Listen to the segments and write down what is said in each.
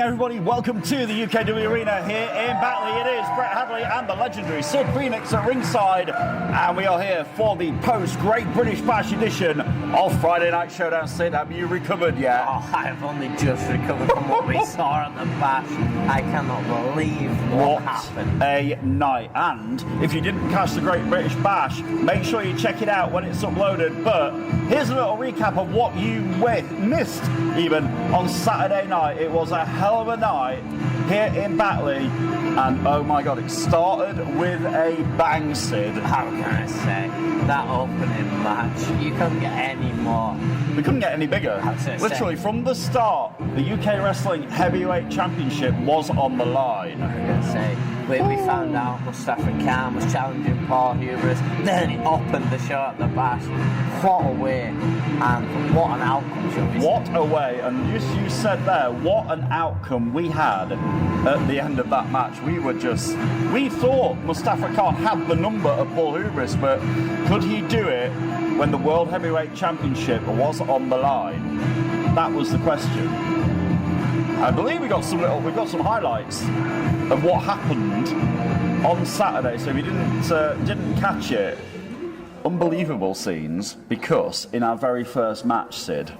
everybody. Welcome to the UKW Arena here in Batley. It is Brett Hadley and the legendary Sid Phoenix at ringside, and we are here for the post-Great British Bash edition of Friday Night Showdown. Sid, have you recovered yet? Oh, I have only just recovered from what we saw at the Bash. I cannot believe what happened. A night. And if you didn't catch the Great British Bash, make sure you check it out when it's uploaded. But here's a little recap of what you missed even on Saturday night. It was a hell of a night here in Batley, and oh my god, it started with a bang, Sid. How can I say? That opening match, you couldn't get any more. We couldn't get any bigger. Literally, from the start, the UK Wrestling Heavyweight Championship was on the line. I was going to say, we found out Mustafa Khan was challenging Paul Hubris, then it opened the show at the Bash. What a way, and what an outcome, shall we say. What a way, and you said there, what an outcome we had at the end of that match. We thought Mustafa Khan had the number of Paul Hubris, but could he do it when the World Heavyweight Championship was on the line? That was the question. I believe we got some highlights of what happened on Saturday. So if you didn't catch it, unbelievable scenes, because in our very first match, Sid,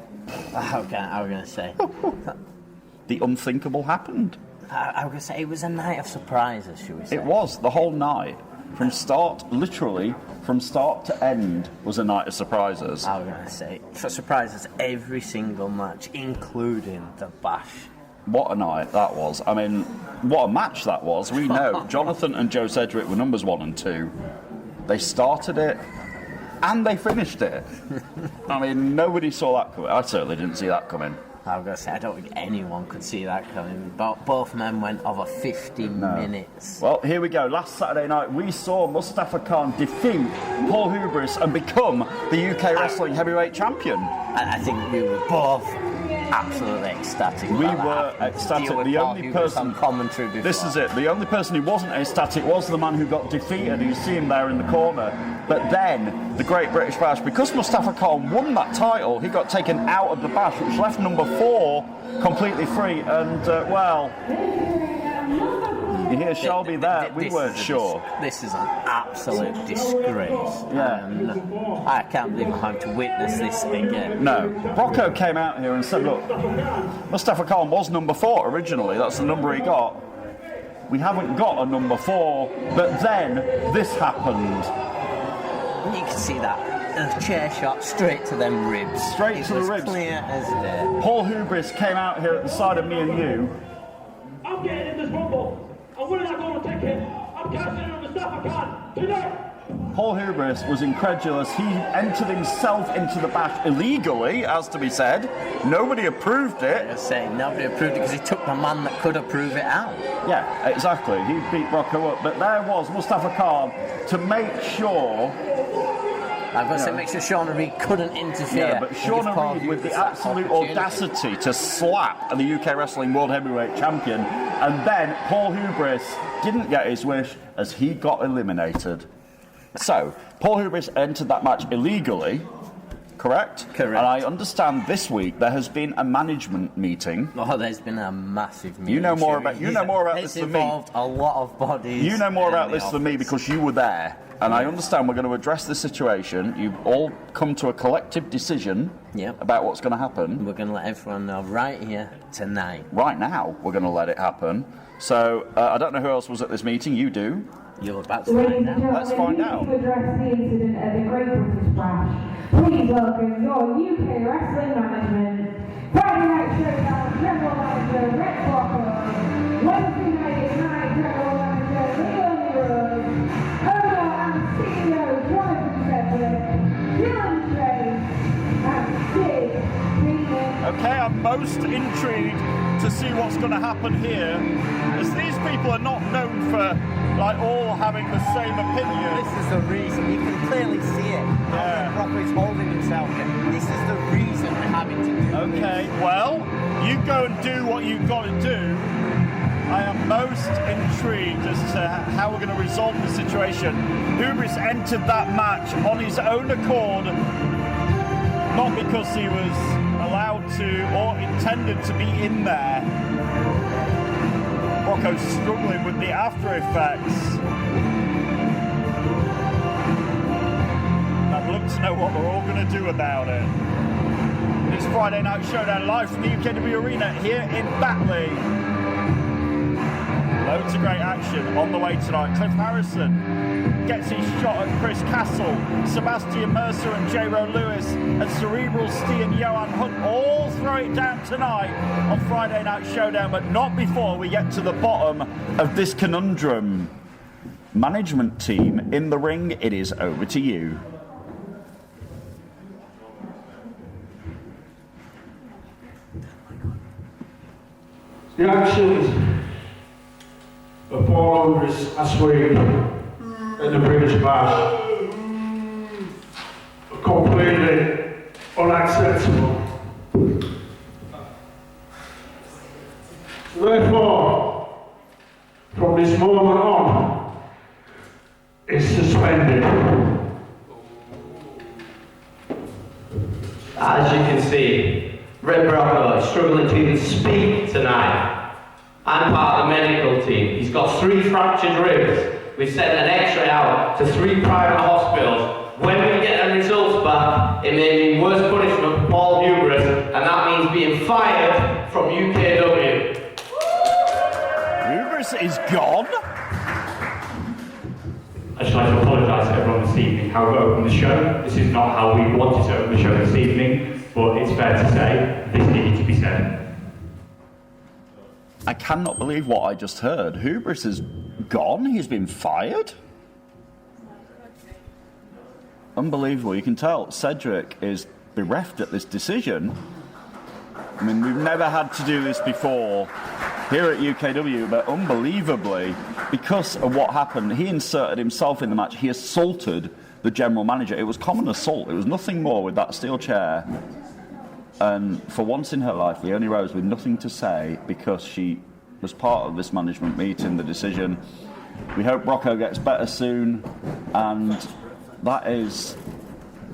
I was going to say, the unthinkable happened. I was going to say, it was a night of surprises, should we say? It was, the whole night. Literally from start to end was a night of surprises. I was going to say, surprises every single match, including the Bash. What a night that was. I mean, what a match that was. We know Jonathan and Joe Cedric were numbers 1 and 2. They started it and they finished it. I mean, nobody saw that coming. I certainly didn't see that coming. I was going to say, I don't think anyone could see that coming. Both men went over 50 minutes. Well, here we go. Last Saturday night, we saw Mustafa Khan defeat Paul Hubris and become the UK Wrestling Heavyweight Champion. And I think we were both absolutely ecstatic. We were ecstatic. The only person on commentary before. This is it. The only person who wasn't ecstatic was the man who got defeated. You see him there in the corner. But then the Great British Bash, because Mustafa Khan won that title, he got taken out of the Bash, which left number 4 completely free. And well, you hear Shelby there. We weren't sure. This is an absolute disgrace. Yeah. I can't believe I'm having to witness this again. No. Rocco came out here and said, look, Mustafa Khan was number 4 originally. That's the number he got. We haven't got a number 4. But then this happened. You can see that. A chair shot straight to them ribs. Straight to the ribs. Clear as day. Paul Hubris came out here at the side of me and you. I'm getting in this rumble. I'm winning that golden ticket. I'm cashing in on Mustafa Khan tonight. Paul Hubris was incredulous. He entered himself into the Bash illegally, as to be said. Nobody approved it. I was saying, nobody approved it because he took the man that could approve it out. Yeah, exactly. He beat Rocco up. But there was Mustafa Khan to make sure... I've got to say, make sure Shauna Reed couldn't interfere. Yeah, but Shauna Reed with the absolute audacity to slap the UK Wrestling World Heavyweight Champion, and then Paul Hubris didn't get his wish as he got eliminated. So, Paul Hubris entered that match illegally, correct? Correct. And I understand this week there has been a management meeting. Oh, there's been a massive meeting. You know more about this than me. It's involved a lot of bodies. You know more about this than me because you were there. And I understand we're going to address the situation. You've all come to a collective decision about what's going to happen. We're going to let everyone know right here, tonight. Right now, we're going to let it happen. So, I don't know who else was at this meeting. You do. You're about to find out. Let's find out. To address the incident at the Great British Bash, please welcome your UK Wrestling Management, Friday Night Showdown General Manager Rick Walker, Wednesday Night Night General Manager Leon Owner and CEO Jonathan Cedric, Dillon and Sid Phoenix. Okay, I'm most intrigued to see what's going to happen here, as these people are not known for all having the same opinion. This is the reason. You can clearly see it. Yeah. How Rocco's holding himself here. This is the reason we're having to do Okay, this. well, you go and do what you've got to do. I am most intrigued as to how we're going to resolve the situation. Hubris entered that match on his own accord, not because he was allowed to or intended to be in there. Rocco's struggling with the after effects. I'd love to know what they're all going to do about it. This Friday Night Showdown live from the UKW Arena here in Batley. Loads of great action on the way tonight. Cliff Harrison gets his shot at Chris Castle. Sebastian Mercer and J-Ro Lewis and Cerebral Stee and Johan Hunt all throw it down tonight on Friday Night Showdown, but not before we get to the bottom of this conundrum. Management team in the ring, it is over to you. The actions of Paul Hubris last week in the British Bash are completely unacceptable. Therefore, from this moment on, it's suspended. As you can see, Red Brocco is struggling to even speak tonight. I'm part of the medical team. He's got 3 fractured ribs. We've sent an x-ray out to 3 private hospitals. When we get the results back, it may mean worse punishment for Paul Hubris, and that means being fired from UKW. Hubris is gone? I'd just like to apologise to everyone this evening how we opened the show. This is not how we wanted to open the show this evening, but it's fair to say this needed to be said. I cannot believe what I just heard. Hubris is gone? He's been fired? Unbelievable. You can tell Cedric is bereft at this decision. I mean, we've never had to do this before here at UKW, but unbelievably, because of what happened, he inserted himself in the match. He assaulted the general manager. It was common assault. It was nothing more with that steel chair. And for once in her life, Leonie Rose with nothing to say because she was part of this management meeting, the decision. We hope Rocco gets better soon, and that is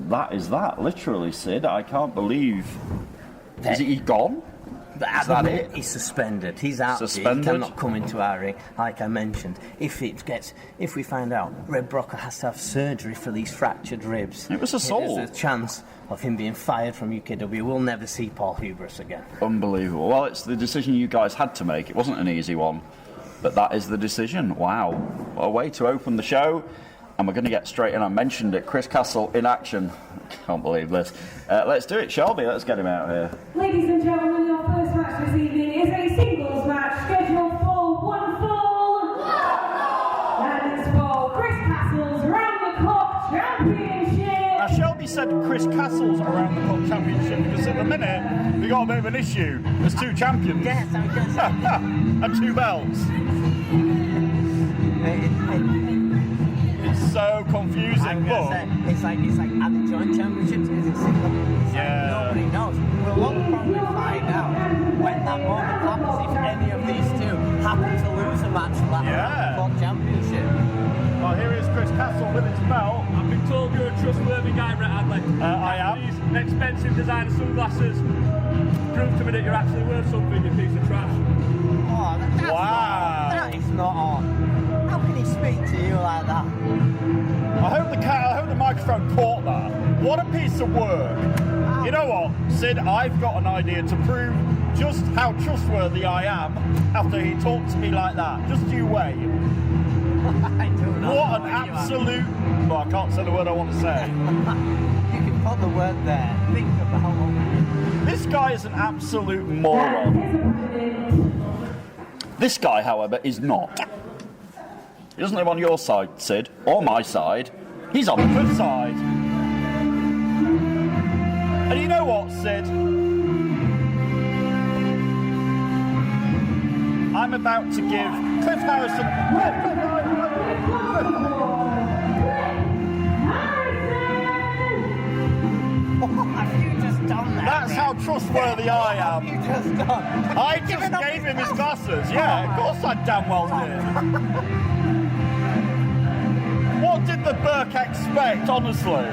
that. Literally, Sid, I can't believe. Is he gone? Is that it? He's suspended. He's out. Suspended? He cannot come into our ring. Like I mentioned, if we find out Red Brocco has to have surgery for these fractured ribs, It was assault. There's a chance of him being fired from UKW. We'll never see Paul Hubris again. Unbelievable. Well, it's the decision you guys had to make. It wasn't an easy one, but that is the decision. Wow. What a way to open the show. And we're going to get straight in. I mentioned it. Chris Castle in action. Can't believe this. Let's do it, Shelby. Let's get him out here. Ladies and gentlemen, your first match this evening is a singles match scheduled for 1 fall. And it's for Chris Castle's Round the Clock Championship. Now, Shelby said Chris Castle's around the clock championship because at the minute we got a bit of an issue. There's 2 champions. Yes, I'm going to say. And 2 belts. It's so confusing, I'm but gonna say, it's like at the joint championships, is it single? It's Yeah. like nobody knows. We'll all probably find out when that moment happens if any of these 2 happen to lose a match for that Yeah. Round the Clock championship. well, here is Chris Castle with his belt. I've been told you're a trustworthy guy, Brett Hadley. I am. These expensive designer sunglasses prove to me that you're actually worth something, you piece of trash. Oh, that's Wow. That is not on. How can he speak to you like that? I hope the microphone caught that. What a piece of work. You know what, Sid, I've got an idea to prove just how trustworthy I am after he talked to me like that. Just you wait. I do not What know an where you are. absolute... Well, I can't say the word I want to say. You can put the word there. Think about what. This guy is an absolute moron. This guy, however, is not. He doesn't live on your side, Sid, or my side. He's on the good side. And you know what, Sid? I'm about to give Cliff Harrison... Have you just done that? That's how trustworthy I am. You just done. I just gave him his glasses. Yeah, of course I damn well did. What did the Burke expect, honestly?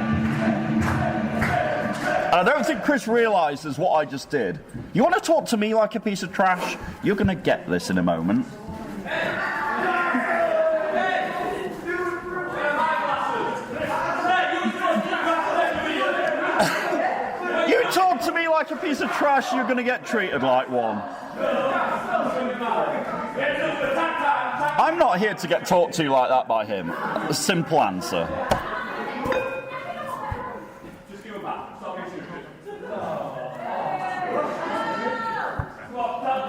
And I don't think Chris realises what I just did. You want to talk to me like a piece of trash? You're going to get this in a moment. You talk to me like a piece of trash, you're going to get treated like one. I'm not here to get talked to like that by him. A simple answer.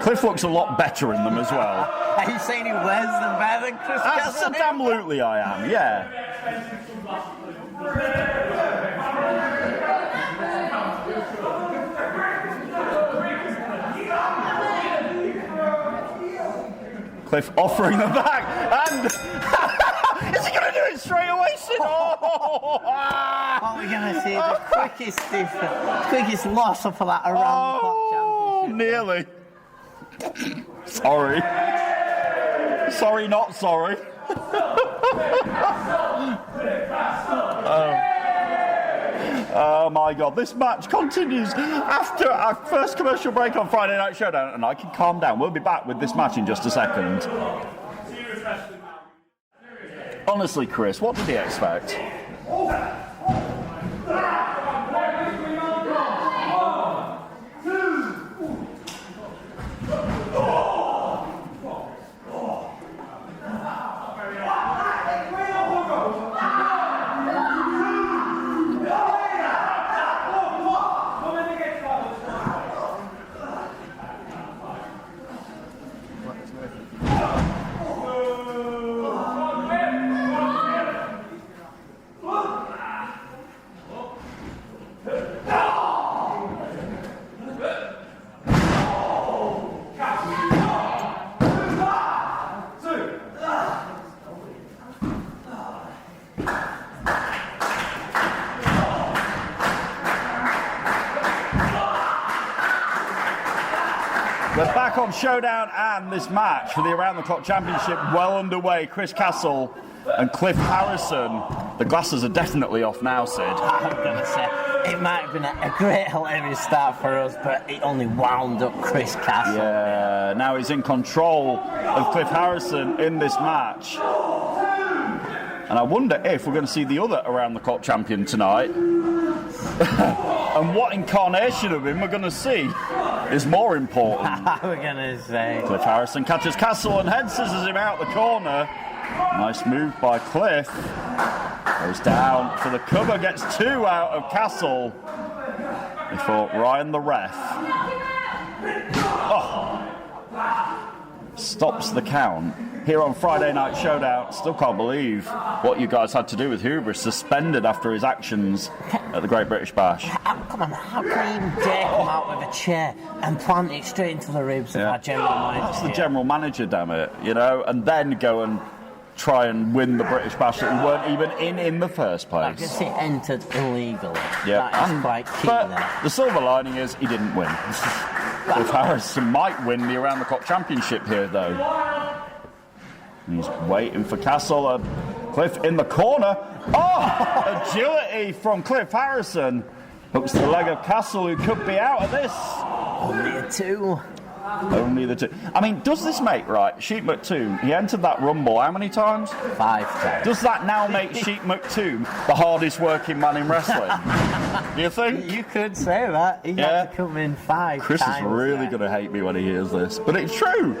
Cliff looks a lot better in them as well. Are you saying he wears them better than Chris Castle? Absolutely I am, yeah. Cliff offering the back, and is he going to do it straight away, Sid? Oh! What we're going to see the quickest loss for that around the clock championship. Nearly. Sorry. Sorry, not sorry. Oh my God, this match continues after our first commercial break on Friday Night Showdown, and I can calm down. We'll be back with this match in just a second. Honestly, Chris, what did he expect? We're back on Showdown, and this match for the Around the Clock Championship well underway. Chris Castle and Cliff Harrison. The glasses are definitely off now, Sid. I'm going to say, it might have been a great hilarious start for us, but it only wound up Chris Castle. Yeah, now he's in control of Cliff Harrison in this match. And I wonder if we're going to see the other Around the Clock champion tonight. And what incarnation of him we're going to see is more important. We're going to say. Cliff Harrison catches Castle and head scissors him out the corner. Nice move by Cliff. Goes down for the cover, gets two out of Castle before Ryan the ref stops the count. Here on Friday Night Showdown, still can't believe what you guys had to do with Hubris, suspended after his actions at the Great British Bash. Come on, how can you even dare come out with a chair and plant it straight into the ribs of our general manager? That's the general manager, damn it, you know, and then go and try and win the British Bash that we weren't even in the first place. I guess he entered illegally. Yeah, that is quite key but there. the silver lining is he didn't win. Cliff Harrison might win the Around the Clock Championship here, though. And he's waiting for Castle. Cliff in the corner. Oh, agility from Cliff Harrison. Hooks the leg of Castle, who could be out of this. Only a two. Only the two. I mean, does this make, right, Sheep McToom, he entered that Rumble how many times? 5 times. Does that now make Sheep McToom the hardest working man in wrestling? Do you think? You could say that. He had to come in 5 Chris times. is really going to hate me when he hears this, but it's true.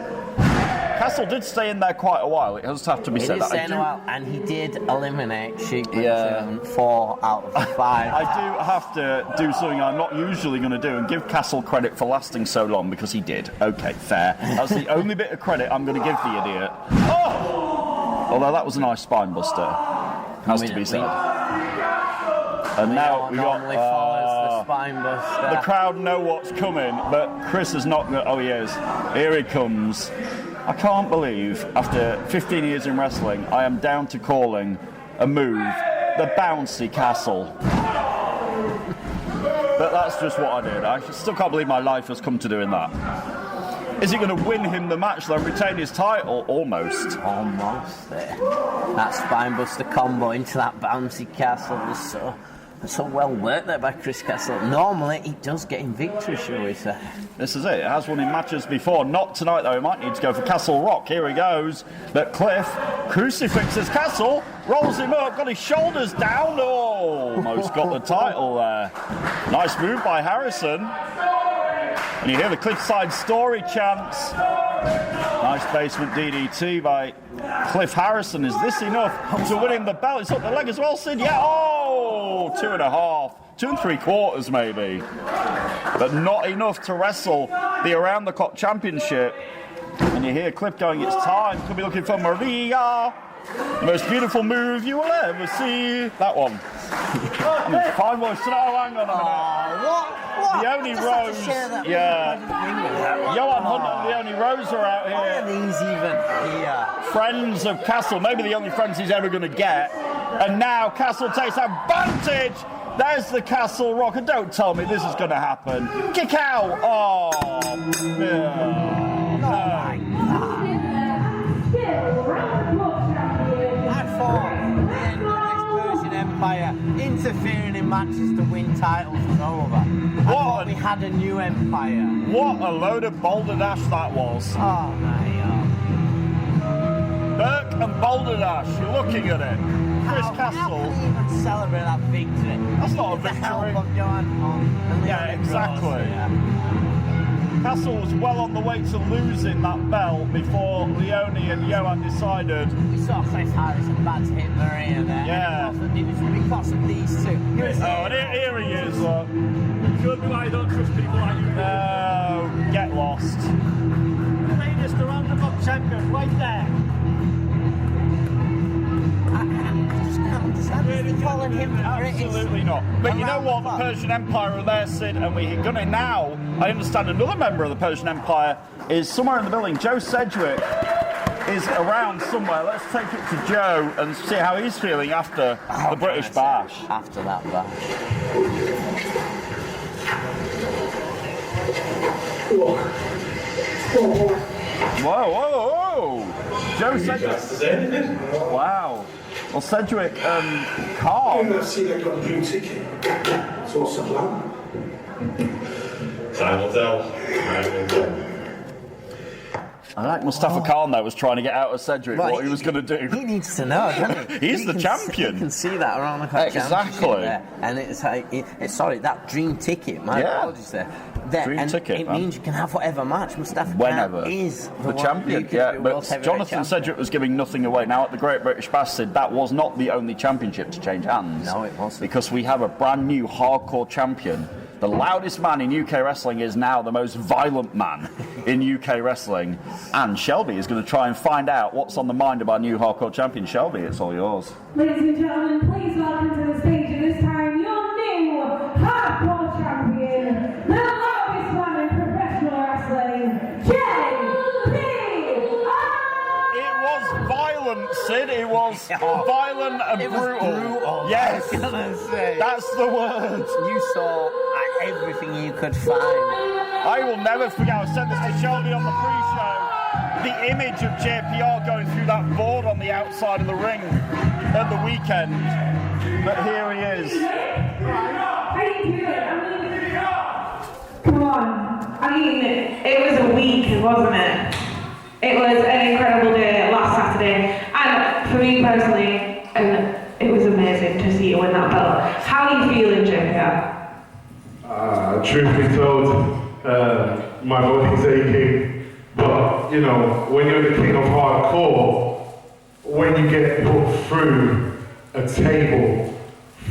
Castle did stay in there quite a while. It does have to be said. He did stay in a while, and he did eliminate Sheep McToom 4 out of 5. I do have to do something I'm not usually going to do and give Castle credit for lasting so long, because he did. Okay, fair. That's the only bit of credit I'm going to give the idiot. Oh! Although that was a nice spine buster. Has to be said. And now we got the spine buster. The crowd know what's coming, but Chris is not. Oh, he is. Here he comes. I can't believe, after 15 years in wrestling, I am down to calling a move the bouncy Castle. But that's just what I did. I still can't believe my life has come to doing that. Is he going to win him the match, though, retain his title? Almost. Almost there. That spinebuster combo into that bouncy Castle was so So well worked there by Chris Castle. Normally, he does get in victory, shall we say. This is it. It has won in matches before. Not tonight, though. He might need to go for Castle Rock. Here he goes. But Cliff crucifixes Castle, rolls him up, got his shoulders down. Oh, almost got the title there. Nice move by Harrison. And you hear the Cliffside Story chants. Nice basement DDT by Cliff Harrison. Is this enough to win him the belt? It's up the leg as well, Sid. Yeah. Oh, 2.5. 2 3/4 maybe. But not enough to wrestle the Around the Clock Championship. And you hear Cliff going, it's time. Could be looking for Maria. The most beautiful move you will ever see. That one. Fine voice. Oh, hang on a minute. What? Leonie Rose. Yeah. Johan Hunt and Leonie Rose are out here. Why are these even here? Friends of Castle. Maybe the only friends he's ever going to get. And now Castle takes advantage. There's the Castle Rock. And don't tell me this is going to happen. Kick out. Oh. Yeah. I thought the end of this Persian Empire interfering in matches to win titles was over. I thought we had a new empire. What a load of balderdash that was. Oh my God. Burke and balderdash. You're looking at it. Chris Castle. How can you even celebrate that victory? That's not a With the victory. help of Johan Hunt. Yeah, exactly. Castle was well on the way to losing that belt before Leonie and Johan decided. We saw Chris Harrison about to hit Maria there. Yeah. And it was because of these two. Oh, and here he is, look. Show me why I don't trust people like you. No, get lost. The latest Around the Clock champion, right there. I just can't understand really calling him the British. Absolutely not. But you know what? The Persian Empire are there, Sid, and we're going to now. I understand another member of the Persian Empire is somewhere in the building. Joe Cedric is around somewhere. Let's take it to Joe and see how he's feeling after the British Bash. After that bash. Whoa, whoa, whoa! Joe Cedric. Wow. Well, Cedric, calm. I've seen I got a blue ticket. It's all sublime. Time will tell. Time will tell. I like Mustafa Khan though was trying to get out of Cedric what he was going to do. He needs to know, doesn't he? He's the champion. You can see that around the clock Exactly. there. And it's like, that dream ticket, my apologies there. Dream ticket, it man. means you can have whatever match. Mustafa Whenever. Khan is the champion. Yeah, but Jonathan Cedric was giving nothing away. Now at the Great British Bash, Sid, that was not the only championship to change hands. No, it wasn't. Because we have a brand new hardcore champion. The loudest man in UK wrestling is now the most violent man in UK wrestling. And Shelby is going to try and find out what's on the mind of our new hardcore champion. Shelby, it's all yours. Ladies and gentlemen, please welcome to the stage at this time your new hardcore champion, the loudest man in professional wrestling, JP. It was violent, Sid. It was violent and brutal. Yes, that's the word. You saw everything you could find. I will never forget. I said this to Shelby on the pre-show. The image of JPR going through that board on the outside of the ring at the weekend. But here he is. How do you do it? Come on. I mean, it was a week, wasn't it? It was an incredible day last Saturday. And for me personally, it was amazing to see you win that belt. How are you feeling, JPR? Truth be told, my body's aching, but you know, when you're the king of hardcore, when you get put through a table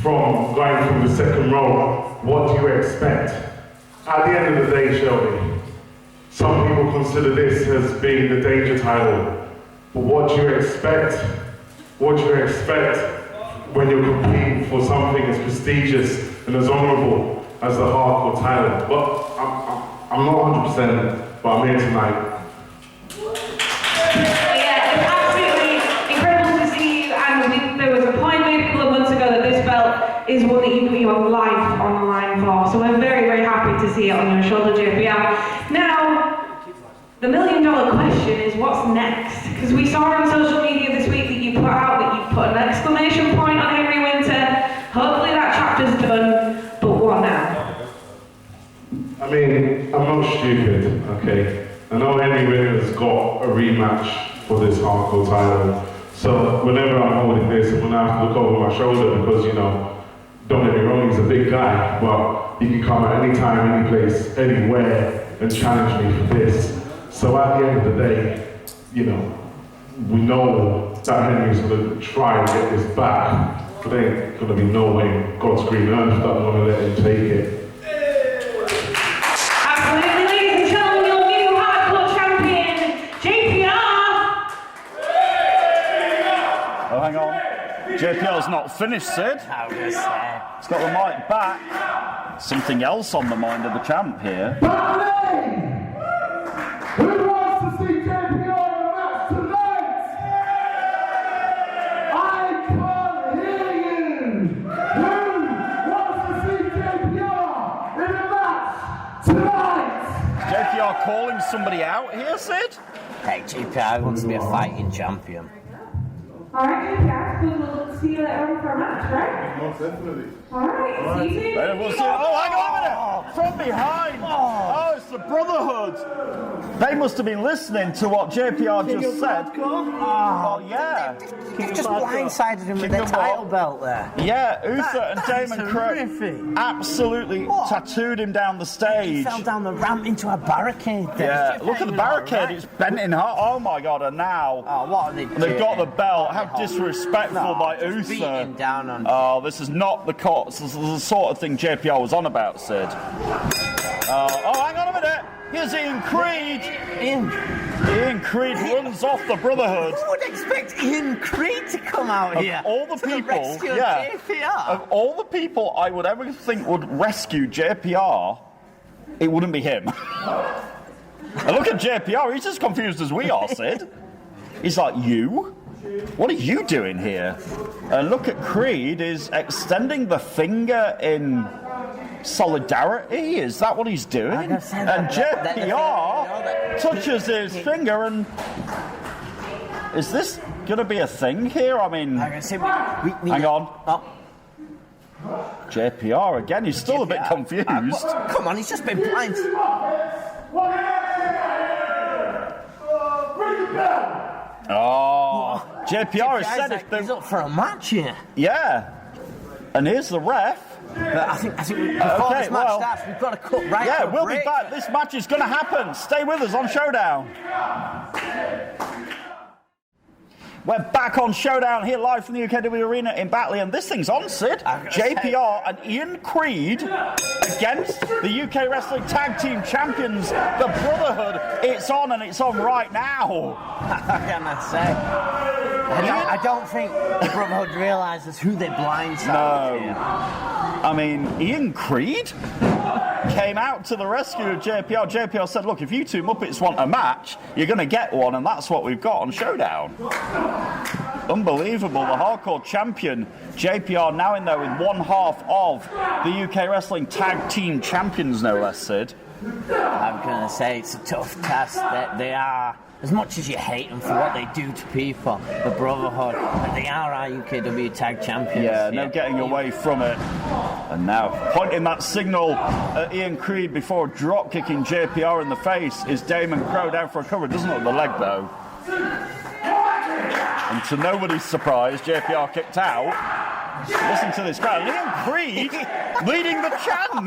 from going from the second row, what do you expect? At the end of the day, Shelby, some people consider this as being the danger title, but what do you expect? What do you expect when you're competing for something as prestigious and as honourable as the hardcore title? But I'm not 100%, but I'm here tonight. Yeah, it's absolutely incredible to see you. And there was a point made a couple of months ago that this belt is one that you put your life on the line for. So we're very, very happy to see it on your shoulder, JPR. Now, the $1 million question is what's next? Because we saw on social media this week that you put out that you put an exclamation point on Henry Winter. Hopefully that chapter chapter's done, but what now? I mean, I'm not stupid, okay? I know Henry Winner's got a rematch for this hardcore title. So whenever I'm holding this, I'm gonna have to look over my shoulder because, you know, don't get me wrong, he's a big guy, but he can come at any time, any place, anywhere and challenge me for this. So at the end of the day, you know, we know that Henry's gonna try and get this back, but there ain't gonna be no way in God's green earth that I'm gonna let him take it. Absolutely, ladies and gentlemen, your new hardcore champion, JPR! Oh, hang on. JPR's not finished, Sid. He's got the mic back. Something else on the mind of the champ here. Who wants to see JPR in a match tonight? I can't hear you. Who wants to see JPR in a match tonight? JPR calling somebody out here, Sid? Hey, JPR wants to be a fighting champion. Alright, JPR, we'll see you later on for a match, right? Most definitely. Alright, see you Then we'll see. Oh, hang on a minute! From behind! Oh, it's the Brotherhood! They must have been listening to what JPR just said. Oh, yeah. You've just blindsided him with their title belt there. Yeah, Uther and Damon Crow absolutely tattooed him down the stage. He fell down the ramp into a barricade there. Yeah, look at the barricade, it's bent in half. Oh my god, and now what are they doing? they've got the belt. How disrespectful by Uther. Beating down on. Oh, this is not the this is the sort of thing JPR was on about, Sid. Oh, hang on a minute. Here's Ian Creed. Ian Creed runs off the Brotherhood. Who would expect Ian Creed to come out here? Of all the people, JPR? of all the people I would ever think would rescue JPR, it wouldn't be him. And look at JPR, he's as confused as we are, Sid. He's like, you? What are you doing here? And look at Creed, is extending the finger in solidarity? Is that what he's doing? And JPR touches his finger and... Is this going to be a thing here? I mean... hang on. JPR again, he's still a bit confused. Come on, he's just been blind. Oh, JPR has said if he's up for a match here. Yeah, and here's the ref. But I think before this match starts, we've got to cut right. Yeah, we'll be back. This match is going to happen. Stay with us on Showdown. We're back on Showdown here live from the UKW Arena in Batley, and this thing's on, Sid. JPR and Ian Creed against the UK Wrestling Tag Team Champions, the Brotherhood. It's on, and it's on right now. What can I say? I don't think the Brotherhood realises who they blindsided. No. I mean, Ian Creed came out to the rescue of JPR. JPR said, look, if you two Muppets want a match, you're going to get one, and that's what we've got on Showdown. Unbelievable. The hardcore champion, JPR, now in there with one half of the UK Wrestling Tag Team Champions, no less, Sid. I'm going to say it's a tough task. They are, as much as you hate them for what they do to people, the Brotherhood, and they are our UKW Tag Champions. Yeah, no getting away from it. And now, pointing that signal at Ian Creed before drop-kicking JPR in the face is Damon Crow down for a cover. Doesn't look the leg, though. And to nobody's surprise, JPR kicked out. Listen to this crowd. Ian Creed leading the chant.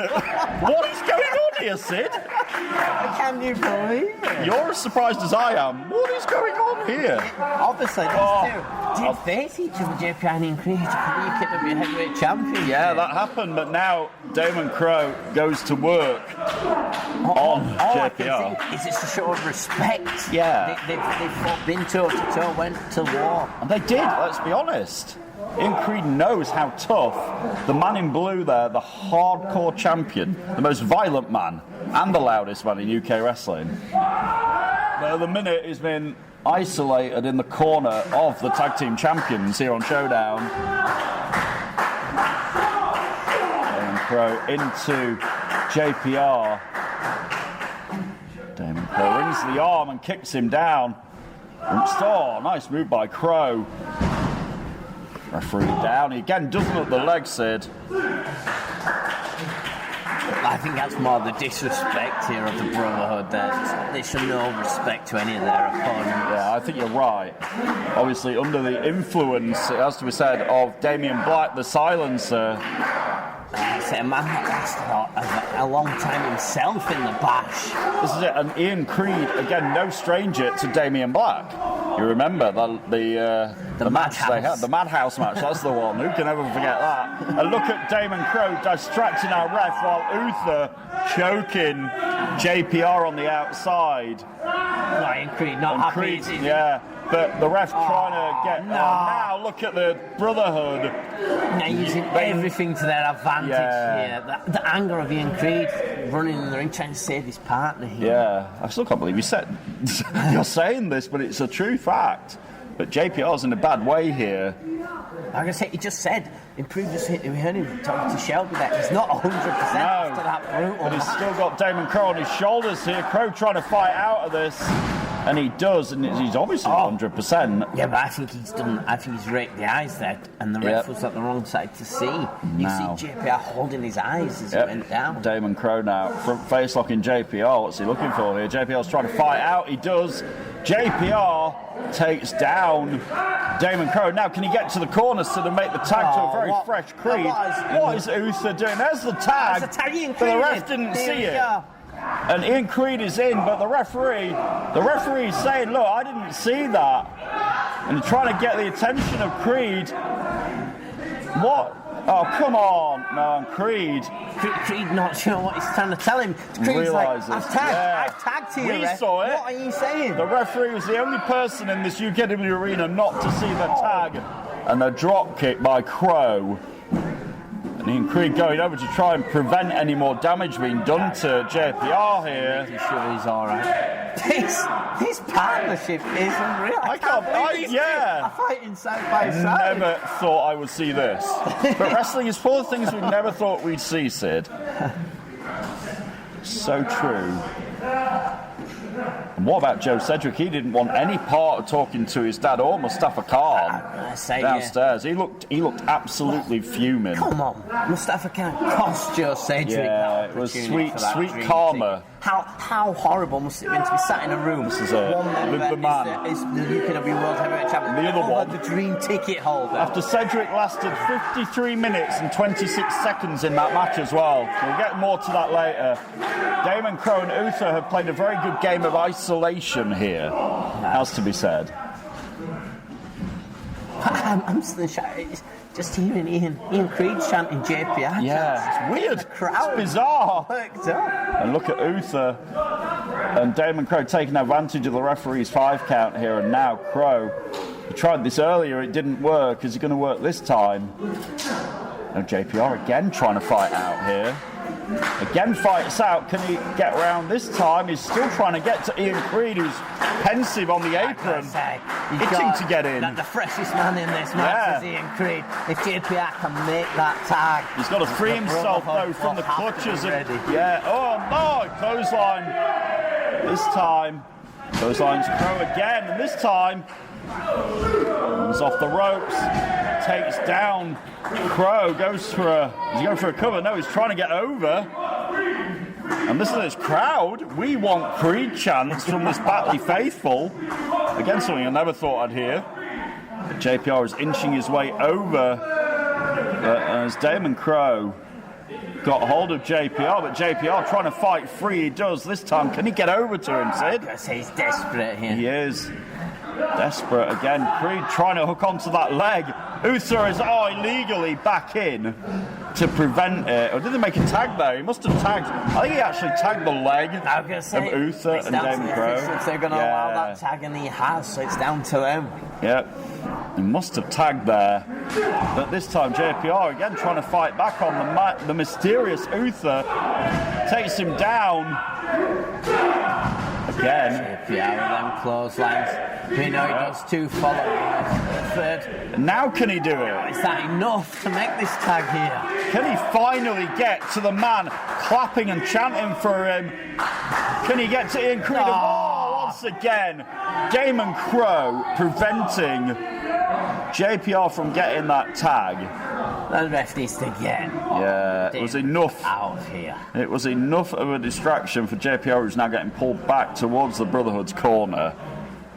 What is going on here, Sid? Can you believe it? You're as surprised as I am. What is going on here? Obviously, these two did face each other, JPR and Ian Creed, for the UKW Heavyweight Champion. Yeah, that happened, but now Damon Crow goes to work on JPR. Is this a show of respect? Yeah. They've been toe-to-toe, went to war. And they did, let's be honest. Ian Creed knows how tough the man in blue there, the hardcore champion, the most violent man and the loudest man in UK wrestling. But at the minute he's been isolated in the corner of the tag team champions here on Showdown. Damon Crow into JPR. Damon Crow rings the arm and kicks him down. Oh, nice move by Crow. Referee down. He again doesn't look the leg, Sid. I think that's more the disrespect here of the Brotherhood. They show no respect to any of their opponents. Yeah, I think you're right. Obviously, under the influence, it has to be said, of Damien Black, the silencer. A man that lasted a long time himself in the bash. This is it, and Ian Creed, again, no stranger to Damien Black. You remember the match they had, the Madhouse match, that's the one. Who can ever forget that? And look at Damon Crowe distracting our ref while Uther choking JPR on the outside. Ian Creed not happy. Yeah, but the ref trying to get... now look at the Brotherhood. Now using everything to their advantage here. The anger of Ian Creed running in the ring trying to save his partner here. Yeah, I still can't believe you're saying this, but it's a true fact. But JPR's in a bad way here. Like I say, he just said in previous hit, we heard him talking to Shelby that he's not 100% after that brutal. But he's still got Damon Crowe on his shoulders here. Crowe trying to fight out of this. And he does, and he's obviously 100%. Yeah, but I think he's raked the eyes there, and the ref was at the wrong side to see. You see JPR holding his eyes as he went down. Damon Crowe now, front face locking JPR. What's he looking for here? JPR's trying to fight out. He does. JPR takes down Damon Crowe. Now, can he get to the corner to make the tag to a very fresh Creed? What is Uther doing? There's the tag. There's a tag Ian but the Creed ref didn't see it. Go. And Ian Creed is in, but the referee is saying, look, I didn't see that. And trying to get the attention of Creed. What? Oh, come on, man, Creed. Creed not sure what he's trying to tell him. Creed's like, I've tagged here. We saw it. What are you saying? The referee was the only person in this UKW arena not to see the tag. And a drop kick by Crowe. And Ian Creed going over to try and prevent any more damage being done to JPR here. Making sure he's alright. This partnership is unreal. I can't believe these are fighting side by side. Never thought I would see this. But wrestling is full of things we never thought we'd see, Sid. So true. And what about Joe Cedric? He didn't want any part of talking to his dad or Mustafa Khan downstairs. He looked absolutely fuming. Come on, Mustafa Khan cost Joe Cedric. Yeah, it was sweet karma. How horrible must it have been to be sat in a room? This is with the man. Is the UKW World Heavyweight Champion. The other one, the dream ticket holder. After Cedric lasted 53 minutes and 26 seconds in that match as well. We'll get more to that later. Damon Crowe and Uther have played a very good game of isolation here, has to be said. I'm still shocked. Just hearing Ian Creed chanting JPR. Yeah, it's weird. The crowd. It's bizarre. Worked up. And look at Uther and Damon Crowe taking advantage of the referee's 5 count here. And now Crowe, he tried this earlier, it didn't work. Is he going to work this time? And JPR again trying to fight out here. Again fights out. Can he get around this time? He's still trying to get to Ian Creed, who's pensive on the apron, itching to get in. The freshest man in this match is Ian Creed. If JPR can make that tag, he's got to free himself though from the clutches. Oh no! Clothesline. This time, clotheslines Crowe again, and this time comes off the ropes, takes down Crowe, goes for is he going for a cover? No, he's trying to get over. And listen to this crowd. We want Creed chants from this Batley faithful. Again, something I never thought I'd hear. But JPR is inching his way over as Damon Crowe got hold of JPR, but JPR trying to fight free. He does this time. Can he get over to him, Sid? He's desperate here. He is desperate again. Creed trying to hook onto that leg. Uther is illegally back in to prevent it. Or did they make a tag there? He must have tagged. I think he actually tagged the leg of Uther and Damon Crowe. If they're going to allow that tag, and he has, so it's down to them. Yep. He must have tagged there. But this time JPR again trying to fight back on the mysterious Uther. Takes him down. Again. JPR with them clotheslines. We know he does 2 follow-ups. Third. Now can he do it? Is that enough to make this tag here? Can he finally get to the man clapping and chanting for him? Can he get to Ian Creed? Once again, Damon Crowe preventing JPR from getting that tag. The ref needs to get. Yeah, it was enough. Out of here. It was enough of a distraction for JPR, who's now getting pulled back towards the Brotherhood's corner.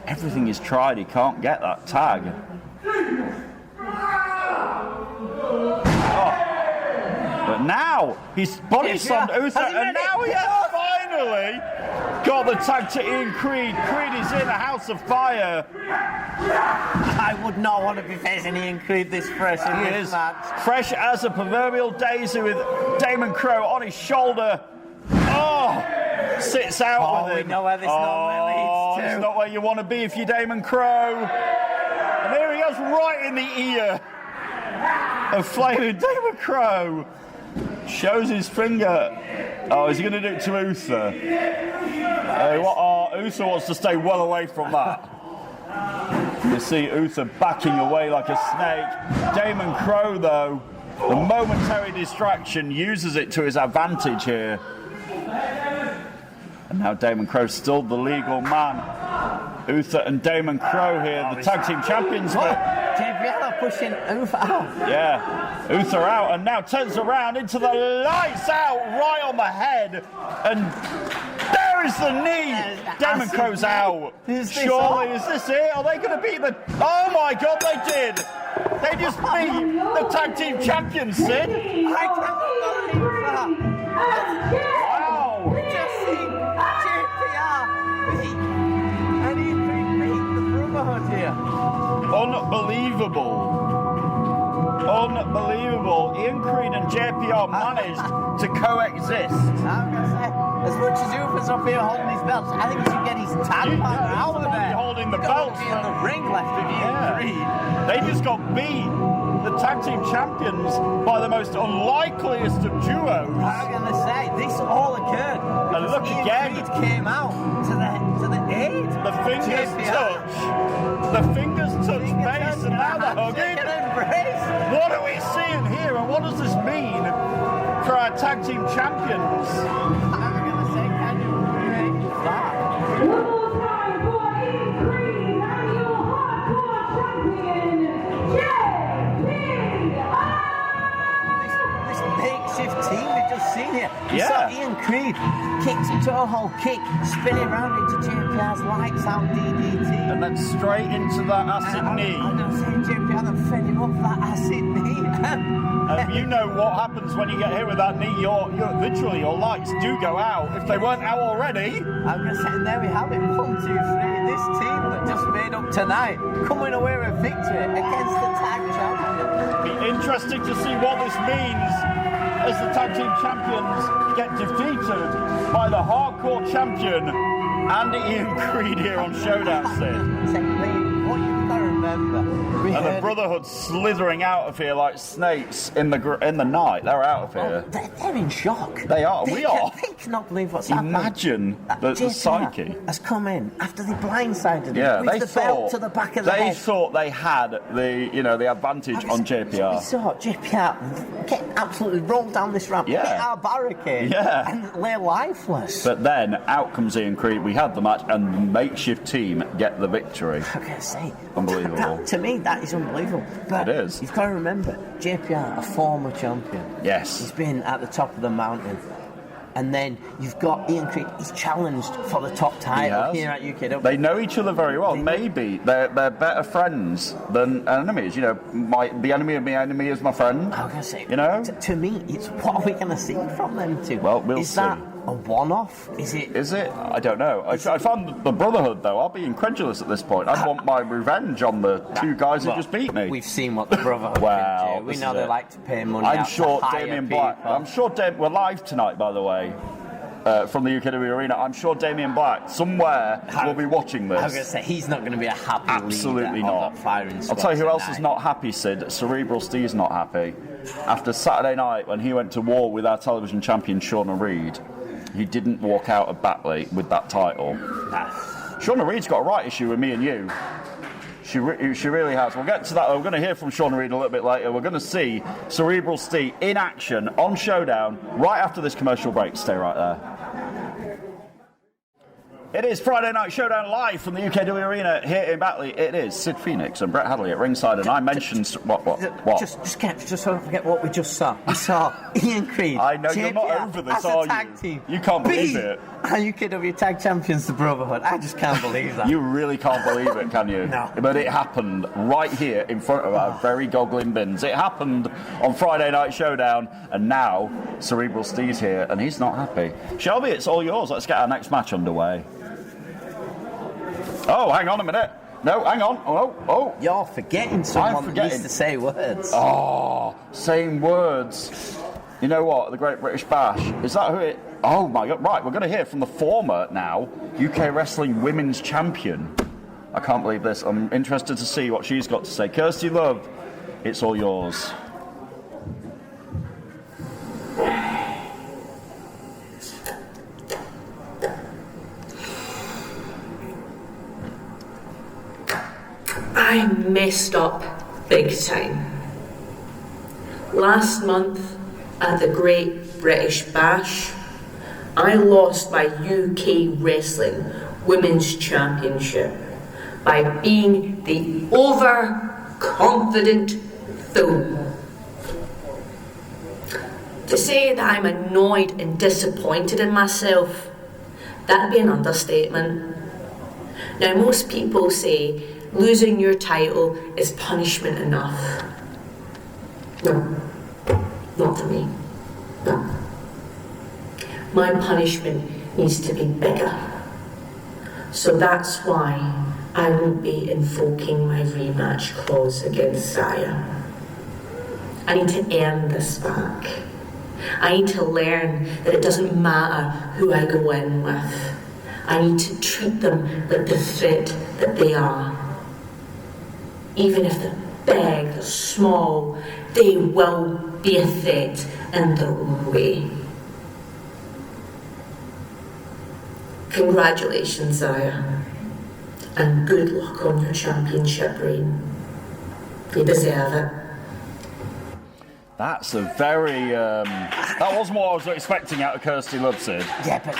Everything he's tried, he can't get that tag. But now he's body slammed Uther, and now he has finally got the tag to Ian Creed. Creed is in a house of fire. I would not want to be facing Ian Creed this fresh in He this is match. fresh as a proverbial daisy with Damon Crowe on his shoulder. Oh, sits out with him. We know where this normally leads to. It's not where you want to be if you're Damon Crowe. And here he goes right in the ear of flaming Damon Crowe. Shows his finger. Oh, is he going to do it to Uther? Uther wants to stay well away from that. You see Uther backing away like a snake. Damon Crowe, though, the momentary distraction, uses it to his advantage here. And now Damon Crowe's still the legal man. Uther and Damon Crowe here, the tag team champions. JPR pushing Uther out. Yeah, Uther out, and now turns around into the lights out, right on the head. And there is the knee. Damon Crowe's out. Surely, is this it? Are they going to beat the... Oh my God, they did. They just beat the tag team champions, Sid. I cannot believe that. Wow. We just seen JPR beat and Ian Creed beat the Brotherhood here. Unbelievable. Unbelievable. Ian Creed and JPR managed to coexist. I'm going to say, as much as Uther's up here holding his belts, I think he should get his tag partner out of there. Holding the belts. In the ring left of Ian Creed. They just got beat, the tag team champions, by the most unlikeliest of duos. I'm going to say, this all occurred And because look Ian again. Creed came out to the aid. The fingers touch. The fingers touch base, and now they're hugging. What are we seeing here, and what does this mean for our tag team champions? I'm going to say, can you believe that? One more time for Ian Creed and your hardcore champion, This makeshift team we've just seen here. You Yeah. saw Ian Creed kick, toe hold kick, spinning around into JPR's lights out DDT. And then straight into that acid knee. I'm not saying JPR that fed him up that acid knee. You know what happens when you get hit with that knee. You're literally, your lights do go out if they weren't out already. I'm going to say, and there we have it. 1, 2, 3. This team that just made up tonight, coming away with victory against the tag champions. Be interesting to see what this means as the tag team champions get defeated by the hardcore champion and Ian Creed here on Showdown, Sid. Secondly, what you've got to remember, we And the heard Brotherhood slithering out of here like snakes in the night. They're out of here. they're in shock. They are. We are. They cannot believe what's happened. Imagine the JPR psyche. has come in after they blindsided him. Yeah, with they the belt to the back of the they head. thought they had the advantage on We JPR. saw JPR get absolutely rolled down this ramp, Yeah. hit our barricade, Yeah. and lay lifeless. But then out comes Ian Creed. We had the match, and the makeshift team get the victory. I gotta say, Unbelievable. to me, that is unbelievable. But It is. You've got to remember, JPR, a former champion. Yes. He's been at the top of the mountain. And then you've got Ian Creed. He's challenged for the top title here at UKW. They know each other very well. Maybe they're better friends than enemies. You know, the enemy of my enemy is my friend. I was going to say, you know, to me, it's what are we going to see from them two? Well, we'll is see. that a one-off? Is it? I don't know. I found the Brotherhood, though. I'll be incredulous at this point. I want my revenge on the two guys who just beat me. We've seen what the Brotherhood Well, can do. We this know is they it. like to pay money I'm out sure to hire Damien Black. people. I'm sure we're live tonight, by the way. From the UKW Arena, I'm sure Damien Black somewhere will be watching this. I was going to say, he's not going to be a happy Absolutely leader not. of that firing I'll squad tell you who else tonight. is not happy, Sid. Cerebral Steve's not happy. After Saturday night, when he went to war with our television champion, Shauna Reed, he didn't walk out of Batley with that title. Shauna Reed's got a right issue with me and you. She really has. We'll get to that. We're going to hear from Shauna Reed a little bit later. We're going to see Cerebral Steve in action on Showdown right after this commercial break. Stay right there. It is Friday Night Showdown live from the UKW Arena here in Batley. It is Sid Phoenix and Brett Hadley at ringside, and I mentioned what? Just don't forget what we just saw. We saw Ian Creed. I know you're not JPR over this, as a are you? tag team. You can't believe it. And UKW Tag Champions, the Brotherhood. I just can't believe that. You really can't believe it, can you? No. But it happened right here in front of our very goggling bins. It happened on Friday Night Showdown, and now Cerebral Steve's here, and he's not happy. Shelby, it's all yours. Let's get our next match underway. Oh, hang on a minute. No, hang on. Oh. You're forgetting someone that needs to say words. Oh, saying words. You know what? The Great British Bash. Is that who it... Oh, my God. Right, we're going to hear from the former, now, UK Wrestling Women's Champion. I can't believe this. I'm interested to see what she's got to say. Kirsty Love, it's all yours. I messed up big time. Last month at the Great British Bash, I lost my UK Wrestling Women's Championship by being the overconfident fool. To say that I'm annoyed and disappointed in myself, that'd be an understatement. Now, most people say losing your title is punishment enough. No, not for me. No. My punishment needs to be bigger. So that's why I won't be invoking my rematch clause against Zaya. I need to earn this back. I need to learn that it doesn't matter who I go in with. I need to treat them like the threat that they are. Even if they're big, they're small, they will be a threat in their own way. Congratulations, Zaya, and good luck on your championship reign. You deserve it. That's a very... that wasn't what I was expecting out of Kirsty Love, Sid. Yeah, but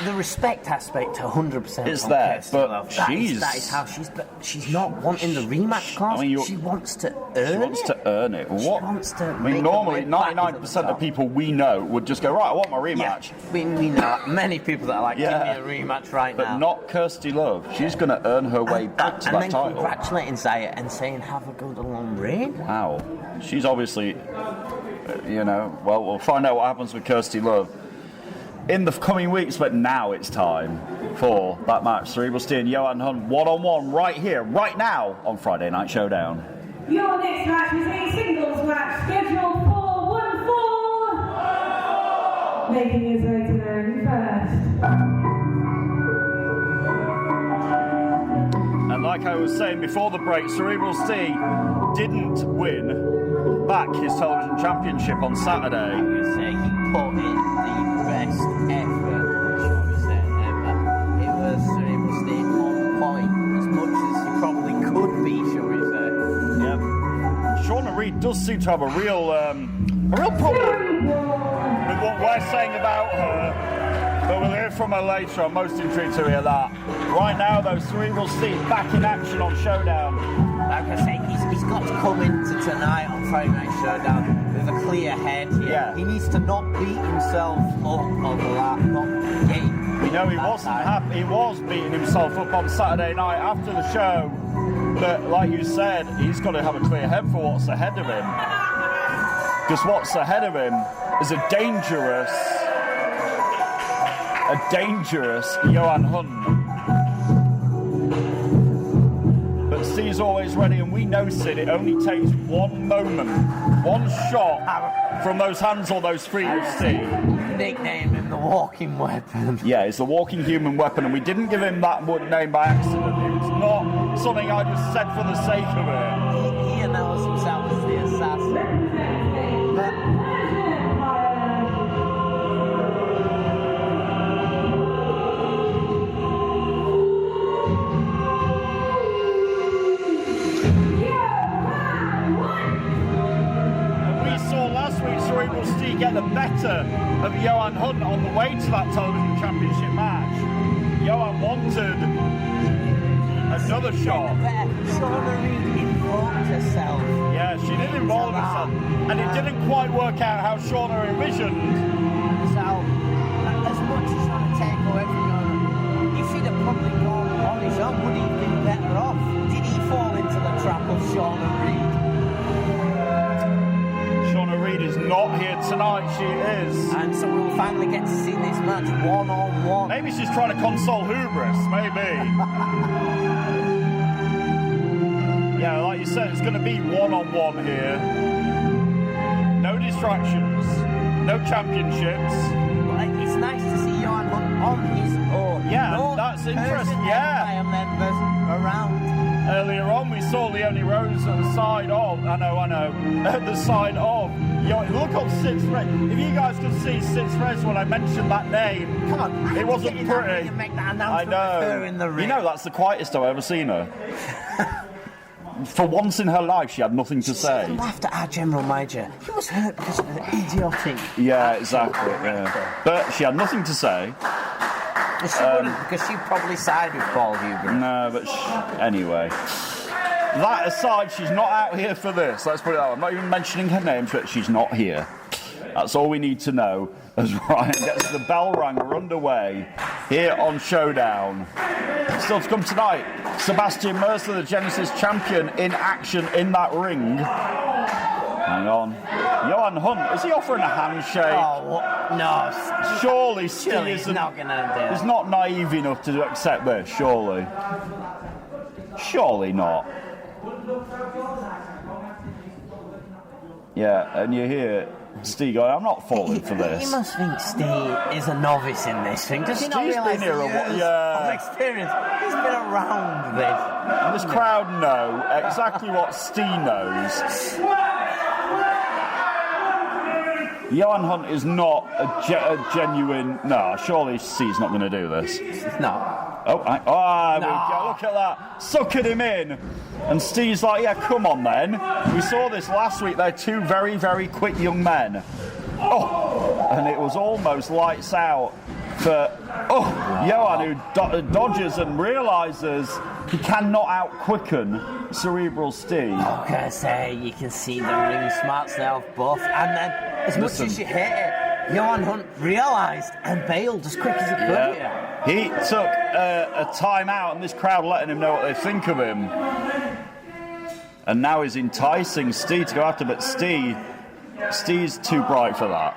the respect aspect, 100%. Is there, Kirsty but Love. she's... That is how she's... But she's not wanting the rematch clause. I mean, she wants to earn it. She wants to earn it. What? She wants to... I mean, normally, 99% of people we know would just go, right, I want my rematch. Yeah, we know many people that are like, give me a rematch right now. But not Kirsty Love. She's going to earn her way back to that title. And then congratulating Zaya and saying, have a good long reign. Wow. She's obviously... well, we'll find out what happens with Kirsty Love in the coming weeks, but now it's time for that match. Cerebral Steer and Johan Hunt one-on-one right here, right now on Friday Night Showdown. Your next match is a singles match scheduled for 1 fall. Making his way to the ring first. And like I was saying before the break, Cerebral Steer didn't win back his television championship on Saturday. I would say he put in the best effort, shall we say, ever. It was Cerebral Steer on point, as much as he probably could be, shall we say. Yeah. Shauna Reed does seem to have a real problem with what we're saying about her. But we'll hear from her later. I'm most intrigued to hear that. Right now, though, Cerebral Steer back in action on Showdown. Like I say, he's got to come into tonight on Friday Night Showdown with a clear head. Yeah. He needs to not beat himself up over that, not get. You know, he wasn't happy. He was beating himself up on Saturday night after the show. But like you said, he's got to have a clear head for what's ahead of him. Because what's ahead of him is a dangerous Johan Hunt. But Steve's always ready, and we know, Sid, it only takes one moment, one shot from those hands or those feet of Steve. Nickname him the walking weapon. Yeah, it's the walking human weapon, and we didn't give him that name by accident. It was not something I just said for the sake of it. He announced himself as the assassin. Cerebral Steer get the better of Johan Hunt on the way to that television championship match. Johan wanted another shot. Shauna Reed invoked herself. Yeah, she did involve herself. And it didn't quite work out how Shauna envisioned. So, as much as trying to take away from Shauna, if he'd have probably gone on his own, would he have been better off? Did he fall into the trap of Shauna Reed? Shauna Reed is not here tonight, she is. And so we'll finally get to see this match one-on-one. Maybe she's trying to console Hubris, maybe. Yeah, like you said, it's going to be one-on-one here. No distractions, no championships. Well, it's nice to see Johan Hunt on his own. Yeah, no that's interesting. Yeah. Empire members around. Earlier on, we saw Leonie Rose at the side of. I know. At the side of. Look on Six Res. If you guys could see Six Res when I mentioned that name, come on, it wasn't pretty. Make that announcement I know. with her in the ring. You know, that's the quietest I've ever seen her. For once in her life, she had nothing to say. She laughed at our general manager. He was hurt because of the idiotic. Yeah, exactly. Yeah. But she had nothing to say. She wouldn't, because she probably sided with Paul Hubris. No, but anyway. That aside, she's not out here for this. Let's put it that way. I'm not even mentioning her name, but she's not here. That's all we need to know as Ryan gets the bell rang. We're underway here on Showdown. Still to come tonight, Sebastian Mercer, the Genesis champion, in action in that ring. Hang on. Johan Hunt, is he offering a handshake? Oh, no. Surely Steve isn't. Not gonna do. He's not naive enough to accept this, surely. Surely not. Yeah, and you hear Steve going, I'm not falling for this. You must think Steve is a novice in this thing. Does he not realise of experience? He's been around this. And this crowd know exactly what Steve knows. Johan Hunt is not a genuine... No, surely Steve's not going to do this. No. Oh, look at that. Sucking him in. And Steve's like, yeah, come on then. We saw this last week. They're two very, very quick young men. Oh, and it was almost lights out for Johan, who dodges and realises he cannot out-quicken Cerebral Steve. Okay, say you can see the ring smarts there of both. And then, as much as you hate it, Johan Hunt realised and bailed as quick as he could here. He took a time-out, and this crowd letting him know what they think of him. And now he's enticing Steve to go after, but Steve's too bright for that.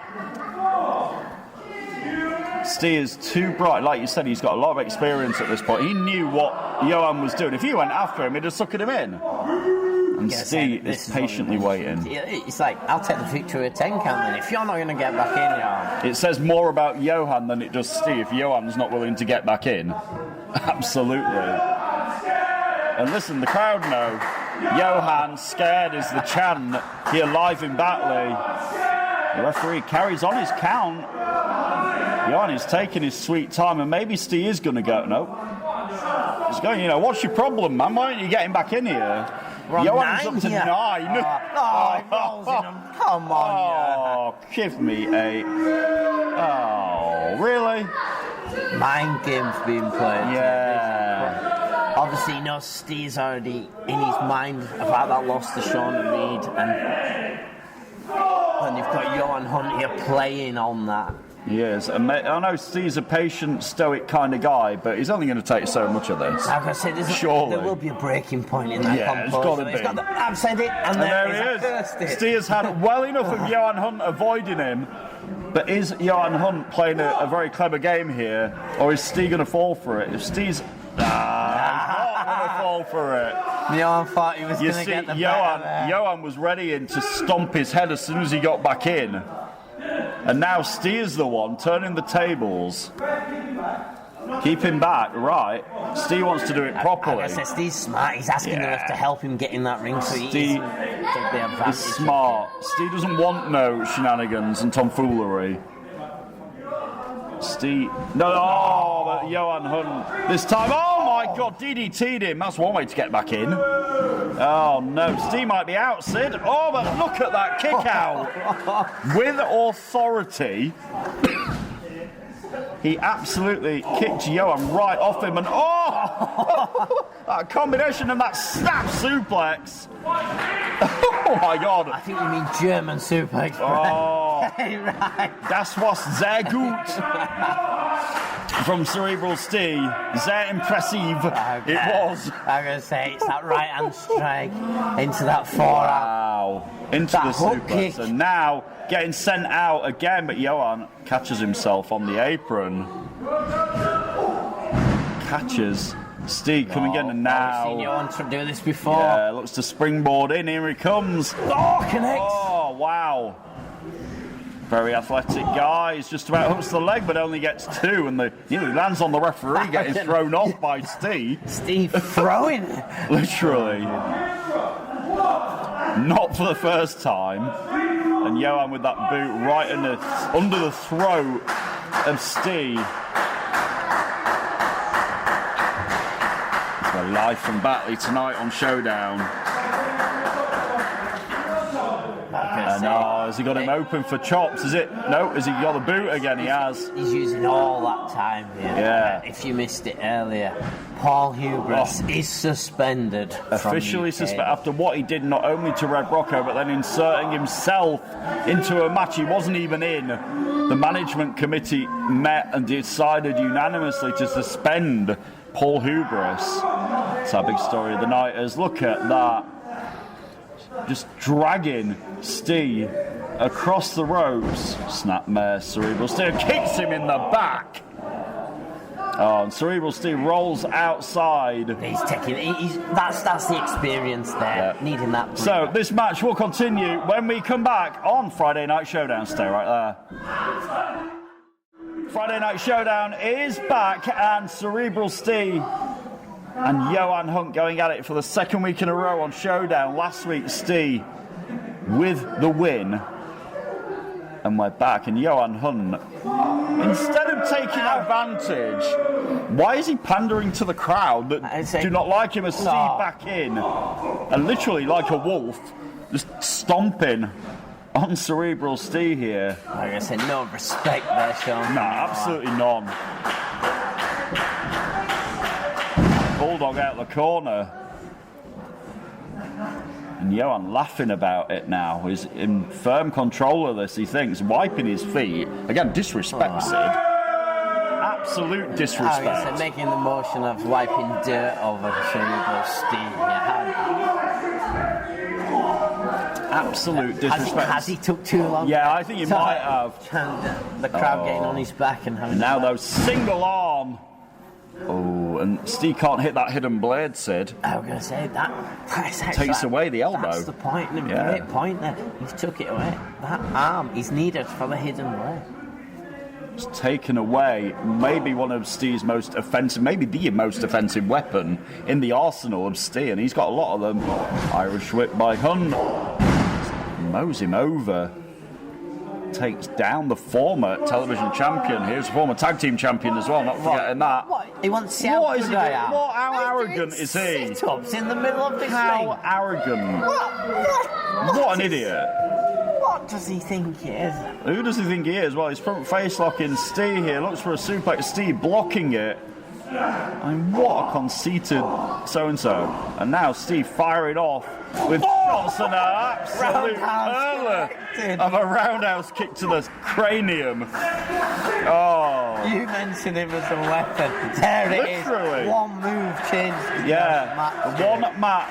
Steve is too bright. Like you said, he's got a lot of experience at this point. He knew what Johan was doing. If he went after him, he'd have suckered him in. And Steve is patiently waiting. It's like, I'll take the victory at 10 count then. If you're not going to get back in, Johan. It says more about Johan than it does Steve. If Johan's not willing to get back in. Absolutely. And listen, the crowd know. Johan scared is the chant here live in Batley. The referee carries on his count. Johan is taking his sweet time, and maybe Steve is going to go. No. He's going, what's your problem, man? Why aren't you getting back in here? Johan's up to 9. He rolls in him. Come on, give me a... Oh, really? Mind games being played. Yeah. Obviously, Steve's already in his mind about that loss to Shauna Reed, and you've got Johan Hunt here playing on that. Yes, I know Steve's a patient, stoic kind of guy, but he's only going to take so much of this. Like I said, surely there will be a breaking point in that composure. It's got to be. I've said it, and there he is. Steve's had well enough of Johan Hunt avoiding him, but is Johan Hunt playing a very clever game here, or is Steve going to fall for it? If Steve's... he's not going to fall for it. Johan thought he was going to get the better. Johan was ready to stomp his head as soon as he got back in. And now Steve's the one turning the tables. Keep him back, right. Steve wants to do it properly. I said Steve's smart. He's asking the ref to help him get in that ring so he Steve take the advantage. is smart. Steve doesn't want no shenanigans and tomfoolery. Steve... but Johan Hunt this time... Oh my God, DDT'd him. That's one way to get back in. Oh no, Steve might be out, Sid. Oh, but look at that kick out. With authority. He absolutely kicked Johan right off him, and that combination and that snap suplex. Oh my God! I think you mean German suplex. Oh, right. Das was sehr gut from Cerebral Steve. Sehr impressive. Okay. It was. I'm going to say it's that right hand strike into that forearm. Wow. Into That the hook suplex. kick. And now getting sent out again, but Johan catches himself on the apron. Catches Steve coming in, and I've seen now. Johan to do this before. Yeah, looks to springboard in. Here he comes. Oh, connects. Oh, wow. Very athletic guy. He's just about hooks the leg, but only gets two, and he lands on the referee, getting thrown off by Steve. Steve throwing. Literally. Not for the first time. And Johan with that boot right under the throat of Steve. So live from Batley tonight on Showdown. And has he got him open for chops? Is it? No, has he got the boot again? He has. He's using all that time here. Yeah. If you missed it earlier, Paul Hubris is suspended. Officially from suspended after what he did not only to Red Rocco, but then inserting himself into a match he wasn't even in. The management committee met and decided unanimously to suspend Paul Hubris. It's our big story of the night. As look at that. Just dragging Steve across the ropes. Snapmare, Cerebral Steve kicks him in the back. Oh, and Cerebral Steve rolls outside. He's taking. That's the experience there. Yeah. Needing that. So this match will continue when we come back on Friday Night Showdown. Stay right there. Friday Night Showdown is back, and Cerebral Steve and Johan Hunt going at it for the second week in a row on Showdown. Last week, Steve with the win. And we're back, and Johan Hunt, instead of taking advantage, why is he pandering to the crowd that do not like him as Steve back in? And literally, like a wolf, just stomping on Cerebral Steve here. Like I said, no respect there, Sean. No, absolutely none. Bulldog out the corner. And Johan laughing about it now. He's in firm control of this, he thinks, wiping his feet. Again, disrespect, Sid. Absolute disrespect. I said, making the motion of wiping dirt over Cerebral Steve. Absolute disrespect. Has he took too long? Yeah, I think he might have. The crowd getting on his back and having. Now, though, single arm. Oh, and Steve can't hit that hidden blade, Sid. I was going to say that takes away the elbow. That's the point. Great point there. He's took it away. That arm is needed for the hidden blade. It's taken away maybe one of Steve's most offensive, maybe the most offensive weapon in the arsenal of Steve, and he's got a lot of them. Irish whip by Hunt. Mows him over. Takes down the former television champion. Here's the former tag team champion as well, not forgetting that. What? He wants to see how good I am. How arrogant is he? Sit-ups in the middle of this How arrogant. What an idiot. What does he think he is? Who does he think he is? Well, he's front face locking Steve here. Looks for a suplex. Steve blocking it. I mean, what a conceited so-and-so. And now Steve firing off with shots and an absolute hurler of a roundhouse kick to the cranium. Oh. You mentioned him as a weapon. There it Literally. is. One move changed.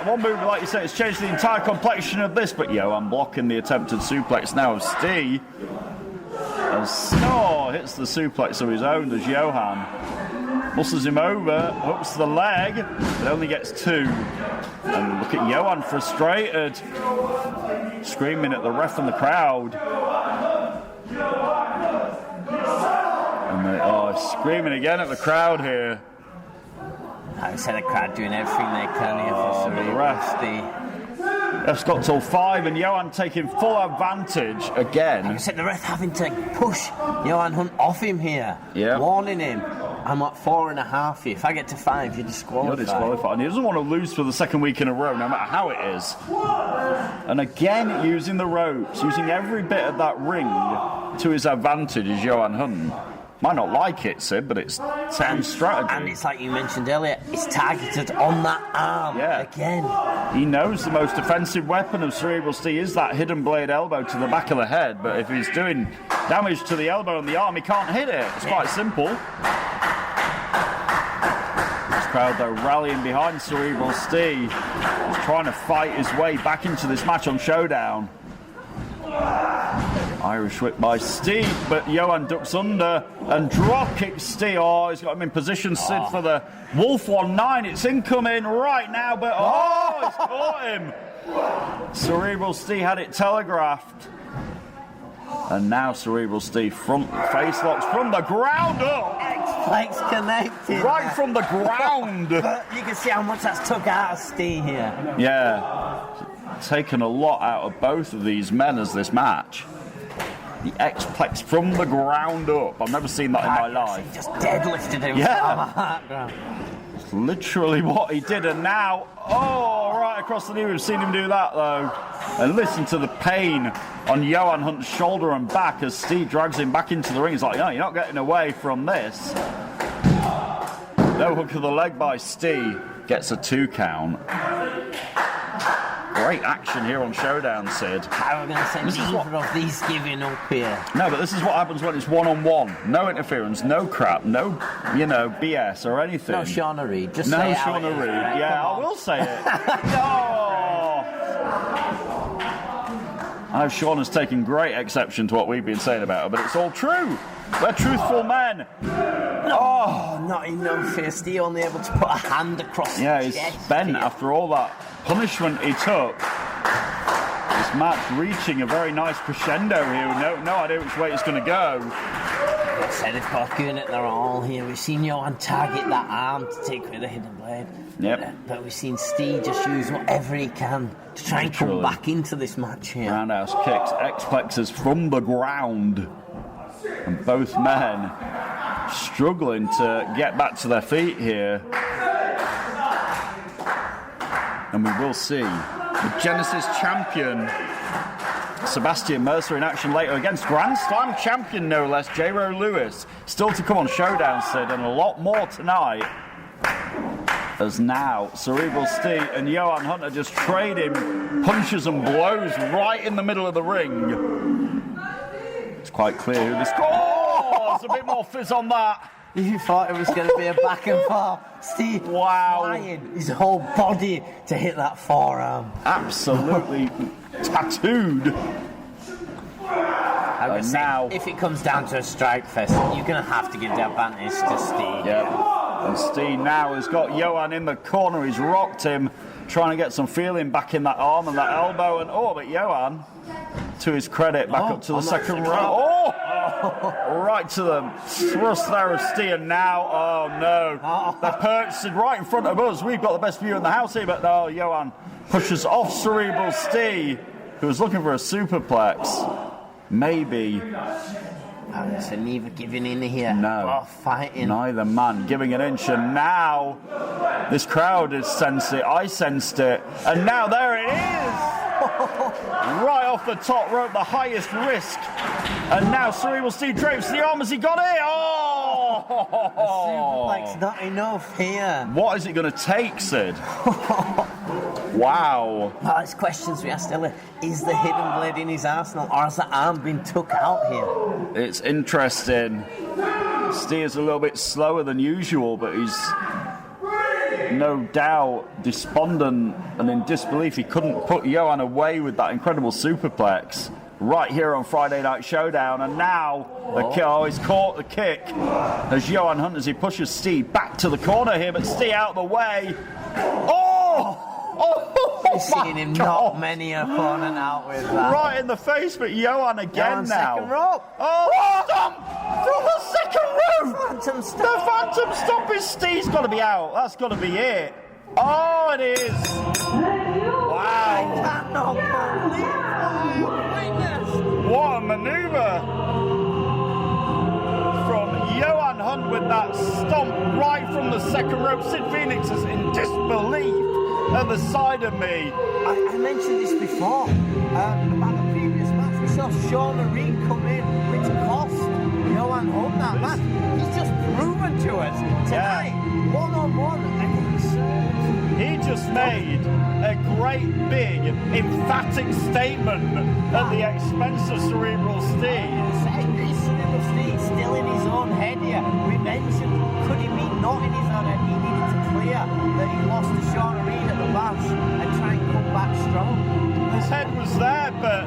One move, like you say, it's changed the entire complexion of this. But I'm blocking the attempted suplex now of Steve. As hits the suplex of his own, does Johan. Muscles him over, hooks the leg, but only gets two. And look at Johan frustrated, screaming at the ref and the crowd. And they are screaming again at the crowd here. I said the crowd doing everything they can here for Cerebral Steve. Ref's got till 5, and Johan taking full advantage again. I said the ref having to push Johan Hunt off him here. Yeah. Warning him. I'm at 4.5 here. If I get to 5, you're disqualified. You're disqualified. And he doesn't want to lose for the second week in a row, no matter how it is. And again, using the ropes, using every bit of that ring to his advantage is Johan Hunt. Might not like it, Sid, but it's sound strategy. And it's like you mentioned earlier, it's targeted on that arm again. He knows the most offensive weapon of Cerebral Steve is that hidden blade elbow to the back of the head, but if he's doing damage to the elbow and the arm, he can't hit it. It's quite simple. This crowd, though, rallying behind Cerebral Steve. He's trying to fight his way back into this match on Showdown. Irish whip by Steve, but Johan ducks under and drop kicks Steve. Oh, he's got him in position, Sid, for the Wolf 1-9. It's incoming right now, but he's caught him. Cerebral Steve had it telegraphed. And now Cerebral Steve front face locks from the ground up. X-Flex connected. Right from the ground. But you can see how much that's took out of Steve here. Yeah. Taken a lot out of both of these men as this match. The X-Plex from the ground up. I've never seen that in my life. He just deadlifted him. Yeah. It's literally what he did. And now, right across the knee. We've seen him do that, though. And listen to the pain on Johan Hunt's shoulder and back as Steve drags him back into the ring. He's like, no, you're not getting away from this. No hook of the leg by Steve. Gets a 2 count. Great action here on Showdown, Sid. How are we going to send either of these giving up here? No, but this is what happens when it's one-on-one. No interference, no crap, no, BS or anything. No Shauna Reid. Just no say Shauna Reid. Right? Yeah, I will say it. I know Shauna's taken great exception to what we've been saying about her, but it's all true. We're truthful men. Not enough here. Steve only able to put a hand across the chest. Yeah, he's bent after all that punishment he took. This match reaching a very nice crescendo here. No idea which way it's going to go. They've got giving it their all here. We've seen Johan target that arm to take away the hidden blade. Yep. But we've seen Steve just use whatever he can to try and come back into this match here. Roundhouse kicks, X-Plexes from the ground. And both men struggling to get back to their feet here. And we will see the Genesis champion Sebastian Mercer in action later against Grand Slam champion, no less, J-Ro Lewis. Still to come on Showdown, Sid, and a lot more tonight. As now, Cerebral Steve and Johan Hunter just trading punches and blows right in the middle of the ring. It's quite clear who this... there's a bit more fizz on that. You thought it was going to be a back and forth. Steve flying his whole body to hit that forearm. Absolutely tattooed. Now, if it comes down to a strike fest, you're going to have to give the advantage to Steve. Yeah. And Steve now has got Johan in the corner. He's rocked him, trying to get some feeling back in that arm and that elbow. And but Johan, to his credit, back up to the second row. Right to the thrust there of Steve. And now, no. They're perched right in front of us. We've got the best view in the house here, but Johan pushes off Cerebral Steve, who was looking for a superplex. Maybe. So neither giving in here. No. Fighting. Neither man giving an inch. And now this crowd has sensed it. I sensed it. And now there it is. Right off the top rope, the highest risk. And now Cerebral Steve drapes the arm as he got it. The superplex not enough here. What is it going to take, Sid? Wow. Well, it's questions we asked earlier. Is the hidden blade in his arsenal, or has the arm been took out here? It's interesting. Steve's a little bit slower than usual, but he's no doubt despondent and in disbelief he couldn't put Johan away with that incredible superplex right here on Friday Night Showdown. And now he's caught the kick as Johan Hunt, as he pushes Steve back to the corner here, but Steve out of the way. We've seen him knock many opponent out with that. Right in the face, but Johan again now. Second rope. Stomp from the second rope. Phantom stomp. The phantom stomp is Steve's got to be out. That's got to be it. It is. Wow. I cannot believe what a maneuver from Johan Hunt with that stomp right from the second rope. Sid Phoenix is in disbelief at the side of me. I mentioned this before about the previous match. We saw Shauna Reid come in, which cost Johan can't hold that match. He's just proven to us tonight, one-on-one against Cerebral. He just made a great, big, emphatic statement at the expense of Cerebral Steve. Is Cerebral Steve still in his own head here? We mentioned, could he be not in his own head? He needed to clear that he lost to Sean Reed at the Bash and try and come back strong. His head was there, but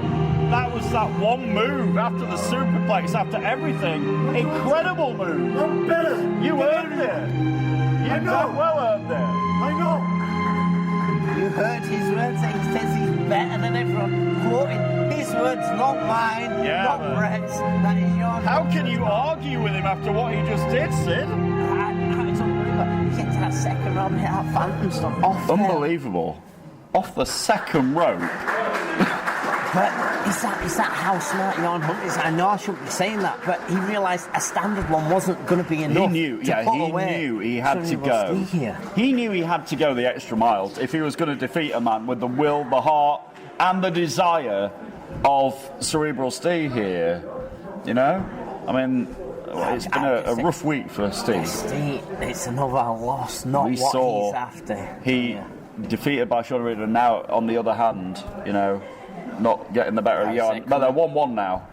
that was that one move after the superplex, after everything. Incredible move. I'm better. You earned it. You damn well earned it. I know. You heard his words. He says he's better than everyone. Quoting his words, not mine, not Brett's. That is yours. How can you argue with him after what he just did, Sid? It's unbelievable. He gets to that second round, hit that phantom stuff off there. Unbelievable. Off the second rope. But is that how smart Jan Hunt is? I know I shouldn't be saying that, but he realised a standard one wasn't going to be enough. He knew he had to go. He knew he had to go the extra miles if he was going to defeat a man with the will, the heart, and the desire of Cerebral Steve here. You know? I mean, it's been a rough week for Steve. It's another loss, not what he's after. He defeated by Sean Reed, and now, on the other hand, you know, not getting the better of Jan. But they're 1-1 now.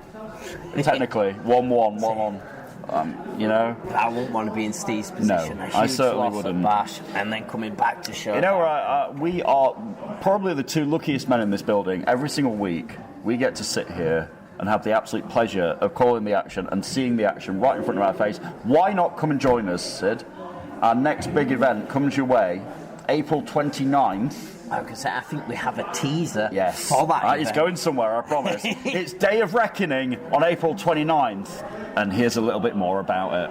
Technically, 1-1, 1-1. You know? I wouldn't want to be in Steve's position. No, I certainly wouldn't. Bash, and then coming back to Showdown. You know, we are probably the two luckiest men in this building. Every single week, we get to sit here and have the absolute pleasure of calling the action and seeing the action right in front of our face. Why not come and join us, Sid? Our next big event comes your way, April 29th. I think we have a teaser yes. for that. It's going somewhere, I promise. It's Day of Reckoning on April 29th, and here's a little bit more about it.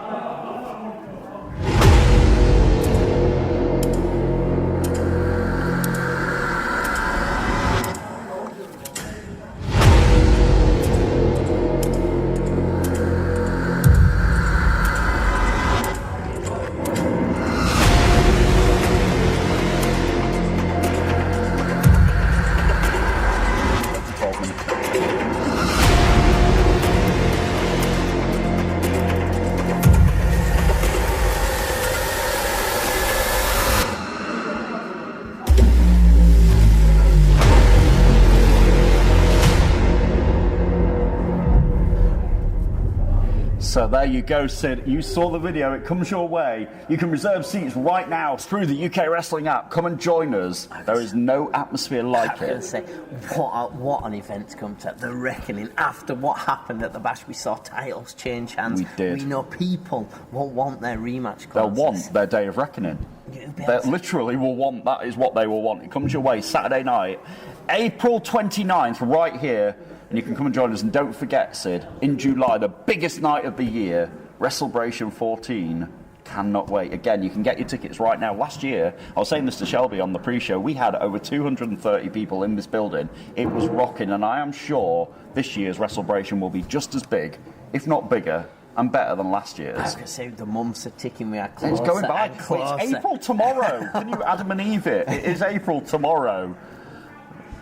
So there you go, Sid. You saw the video. It comes your way. You can reserve seats right now through the UK Wrestling app. Come and join us. There is no atmosphere like it. I was going to say, what an event to come to. The Reckoning. After what happened at the Bash, we saw titles change hands. We did. We know people will want their rematch cards. They'll want their Day of Reckoning. They literally will want, that is what they will want. It comes your way Saturday night, April 29th, right here. And you can come and join us. And don't forget, Sid, in July, the biggest night of the year, WrestleBration 14. Cannot wait. Again, you can get your tickets right now. Last year, I was saying this to Shelby on the pre-show, we had over 230 people in this building. It was rocking, and I am sure this year's WrestleBration will be just as big, if not bigger, and better than last year's. I was going to say, the months are ticking. We are closer. It's going by. Closer. It's April tomorrow. Can you Adam and Eve it? It is April tomorrow.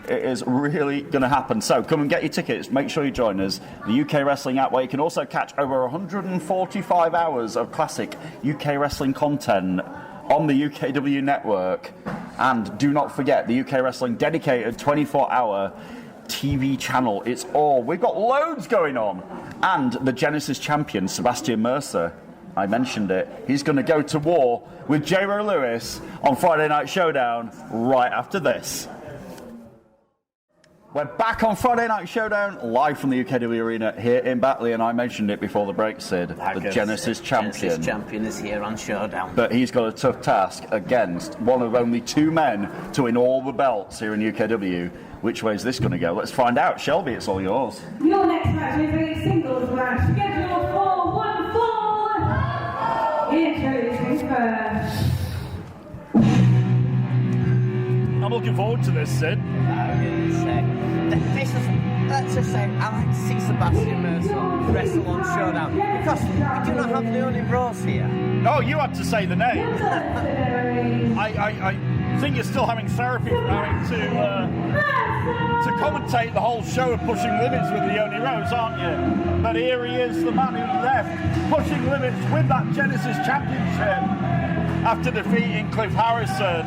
It is really going to happen. So come and get your tickets. Make sure you join us. The UK Wrestling app, where you can also catch over 145 hours of classic UK wrestling content on the UKW network. And do not forget the UK Wrestling dedicated 24-hour TV channel. It's all. We've got loads going on. And the Genesis champion, Sebastian Mercer. I mentioned it. He's going to go to war with J-Ro Lewis on Friday Night Showdown right after this. We're back on Friday Night Showdown, live from the UKW Arena here in Batley, and I mentioned it before the break, Sid, the Genesis champion. Genesis champion is here on Showdown. But he's got a tough task against one of only two men to win all the belts here in UKW. Which way is this going to go? Let's find out. Shelby, it's all yours. Your next match is a singles match scheduled for 1 fall. Introducing first. I'm looking forward to this, Sid. Let's just say, I like to see Sebastian Mercer wrestle on Showdown because we do not have Leonie Rose here. Oh, you had to say the name. I think you're still having therapy from having to commentate the whole show of Pushing Limits with Leone Rose, aren't you? But here he is, the man who left Pushing Limits with that Genesis Championship after defeating Cliff Harrison.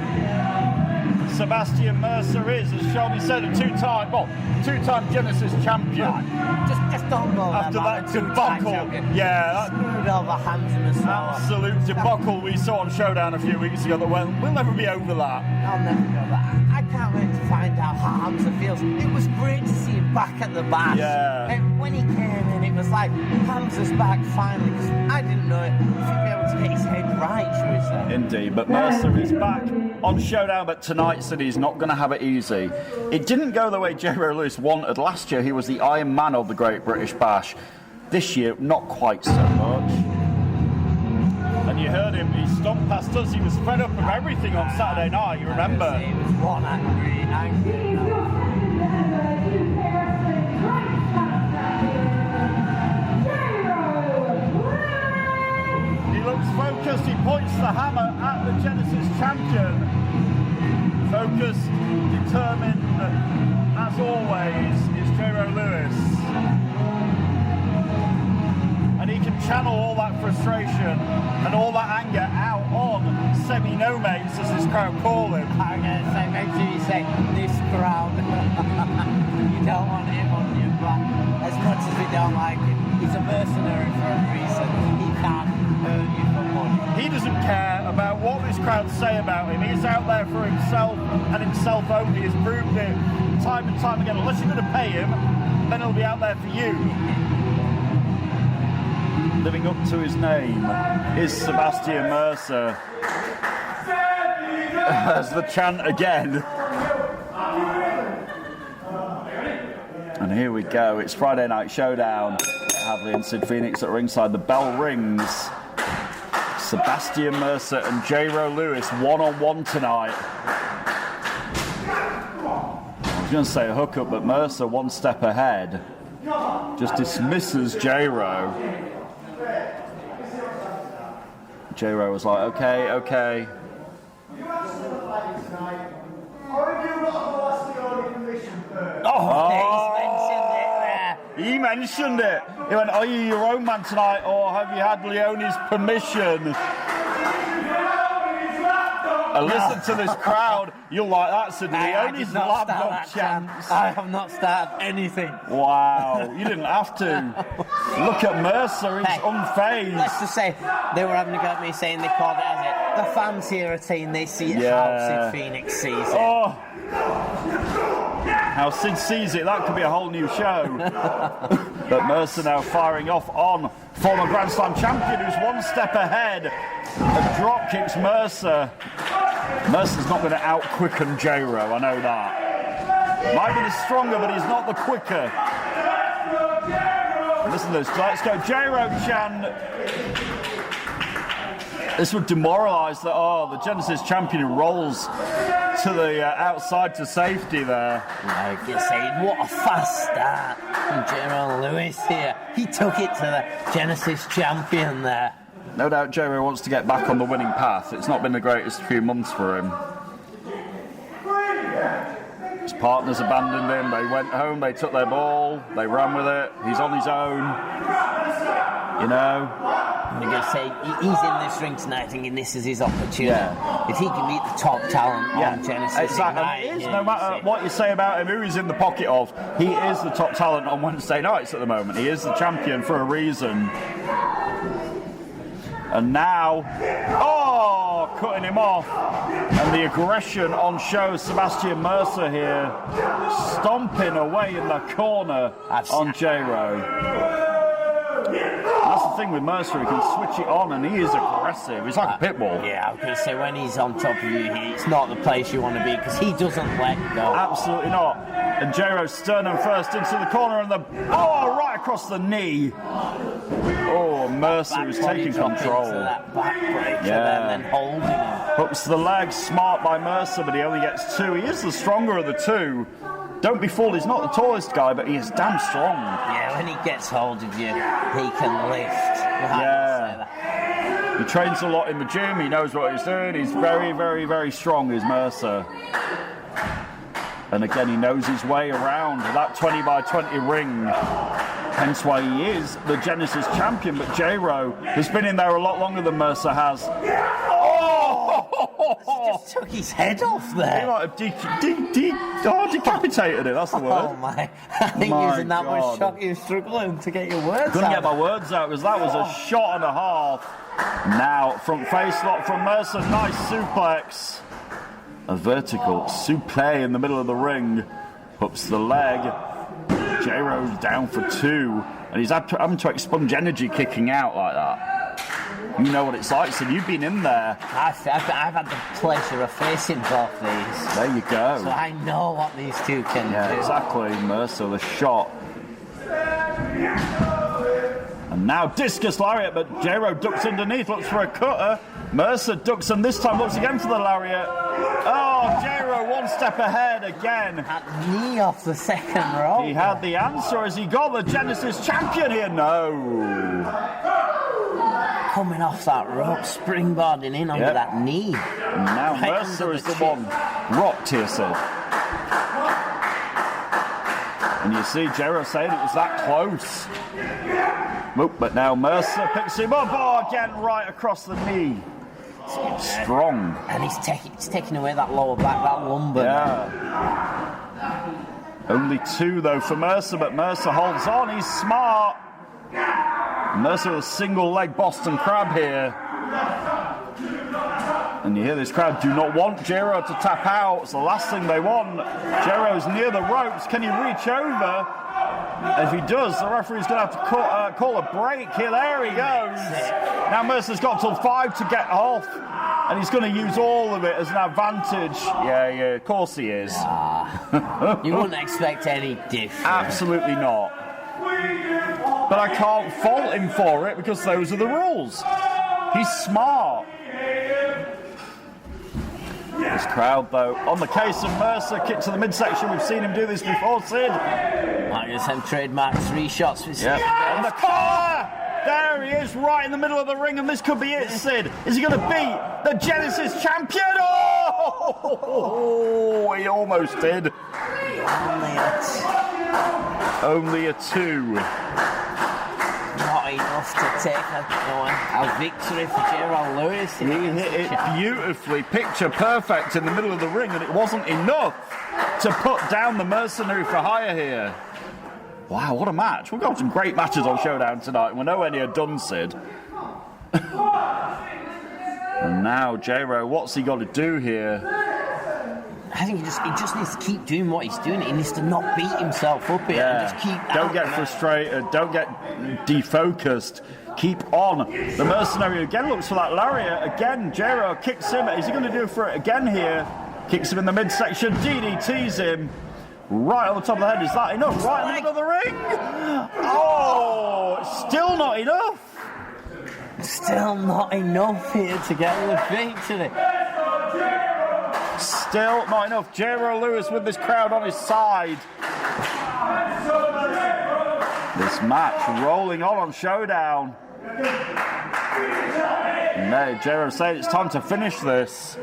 Sebastian Mercer is, as Shelby said, a two-time Genesis champion. Just don't go after there, that debacle. Yeah, screwed over hands and a absolute debacle we saw on Showdown a few weeks ago. That we'll never be over that. I'll never go back. I can't wait to find out how Hamza feels. It was great to see him back at the bash. Yeah. And when he came in, it was like Hamza's back finally. Because I didn't know if he'd be able to get his head right, should we say? Indeed, but Mercer is back on Showdown, but tonight said he's not going to have it easy. It didn't go the way J-Ro Lewis wanted. Last year he was the Iron Man of the Great British Bash. This year, not quite so much. And you heard him, he stomped past us, he was fed up of everything on Saturday night, you remember? He was one angry. He looks focused, he points the hammer at the Genesis champion. Focused, determined, as always, is J-Ro Lewis. And he can channel all that frustration and all that anger out on semi-no-mates, as this crowd call him. I'm going to say, make sure you say, this crowd. You don't want him on your back. As much as we don't like him, he's a mercenary for a reason. He can't hurt you for money. He doesn't care about what this crowd say about him. He's out there for himself and himself only. He's proved it time and time again. Unless you're going to pay him, then he'll be out there for you. Living up to his name is Sebastian Mercer. As the chant again. And here we go. It's Friday Night Showdown. Hadley and Sid Phoenix at ringside. The bell rings. Sebastian Mercer and J-Ro Lewis one-on-one tonight. I was going to say a hookup, but Mercer one step ahead. Just dismisses J-Ro. J-Ro was like, okay. He mentioned it. He went, are you your own man tonight, or have you had Leone's permission? And listen to this crowd. You'll like that, Sid. Leone's lapdog chants. I have not started anything. Wow, you didn't have to. Look at Mercer, he's unfazed. Let's just say they were having a go at me saying they called it as it. The fans here are saying they see it how Sid Phoenix sees it. Oh. How Sid sees it, that could be a whole new show. But Mercer now firing off on former Grand Slam champion who's one step ahead. And drop kicks Mercer. Mercer's not going to out-quicken J-Ro, I know that. Might be the stronger, but he's not the quicker. Listen to this, let's go J-Ro chant. This would demoralise the Genesis champion who rolls to the outside to safety there. Like you say, what a fast start from J-Ro Lewis here. He took it to the Genesis champion there. No doubt J-Ro wants to get back on the winning path. It's not been the greatest few months for him. His partners abandoned him. They went home, they took their ball, they ran with it. He's on his own. You know. I'm going to say, he's in this ring tonight thinking this is his opportunity. Yeah. If he can beat the top talent on Genesis, exactly. No matter what you say about him, who he's in the pocket of, he is the top talent on Wednesday nights at the moment. He is the champion for a reason. And now, cutting him off. And the aggression on show, Sebastian Mercer here, stomping away in the corner on J-Ro. That's the thing with Mercer, he can switch it on and he is aggressive. He's like a pit bull. Yeah, I was going to say, when he's on top of you, it's not the place you want to be because he doesn't let go. Absolutely not. And J-Ro sternum first into the corner and right across the knee. Oh, Mercer is taking control. That backbreaker then holding him. Hooks the leg, smart by Mercer, but he only gets two. He is the stronger of the two. Don't be fooled, he's not the tallest guy, but he is damn strong. Yeah, when he gets hold of you, he can lift. Yeah. He trains a lot in the gym. He knows what he's doing. He's very, very, very strong, is Mercer. And again, he knows his way around that 20 by 20 ring. Hence why he is the Genesis champion. But J-Ro has been in there a lot longer than Mercer has. Oh! He just took his head off He there. might have decapitated it, that's the word. Oh my. I think My he was in that God. much shock, he was struggling to get your words Couldn't out. get my words out because that was a shot and a half. Now, front face lock from Mercer, nice suplex. A vertical suplex in the middle of the ring. Hooks the leg. J-Ro's down for 2. And he's having to expunge energy kicking out like that. You know what it's like, so you've been in there. I've had the pleasure of facing both these. There you go. So I know what these two can do. Yeah, exactly. Mercer, the shot. And now discus lariat, but J-Ro ducks underneath, looks for a cutter. Mercer ducks and this time looks again for the lariat. Oh, J-Ro one step ahead again. That knee off the second row. He had the answer as he got the Genesis champion here. No. Coming off that rope, springboarding in under that knee. And now Right Mercer under is the the one rocked here, Sid. And you see J-Ro saying it was that close. Oop, but now Mercer picks him up. Oh, again, right across the knee. Strong. And he's taking away that lower back, that lumbar. Yeah. Only 2 though for Mercer, but Mercer holds on. He's smart. Mercer with a single leg Boston Crab here. And you hear this crowd do not want J-Ro to tap out. It's the last thing they want. J-Ro's near the ropes. Can he reach over? And if he does, the referee's going to have to call a break here. There he goes. Now Mercer's got till 5 to get off. And he's going to use all of it as an advantage. Yeah, of course he is. You wouldn't expect any different. Absolutely not. But I can't fault him for it because those are the rules. He's smart. This crowd, though, on the case of Mercer, kick to the midsection. We've seen him do this before, Sid. Might just have trademark 3 shots with Yep. And the corner! There he is, right in the middle of the ring, and this could be it, Sid. Is he going to beat the Genesis champion? Oh! He almost did. Only a 2. Not enough to take a victory for J-Ro Lewis. He hit it beautifully, picture perfect in the middle of the ring, and it wasn't enough to put down the mercenary for hire here. Wow, what a match. We've got some great matches on Showdown tonight, and we're nowhere near done, Sid. And now, J-Ro, what's he got to do here? I think he just needs to keep doing what he's doing. He needs to not beat himself up here and just keep Don't get frustrated, don't get defocused. Keep on. The mercenary again looks for that lariat. Again, J-Ro kicks him. Is he going to do for it again here? Kicks him in the midsection, DDTs him. Right on the top of the head. Is that enough? Right in the middle of the ring. Oh, it's still not enough. Still not enough here to get the victory. Still not enough. J-Ro Lewis with this crowd on his side. This match rolling on Showdown. No, J-Ro saying it's time to finish this.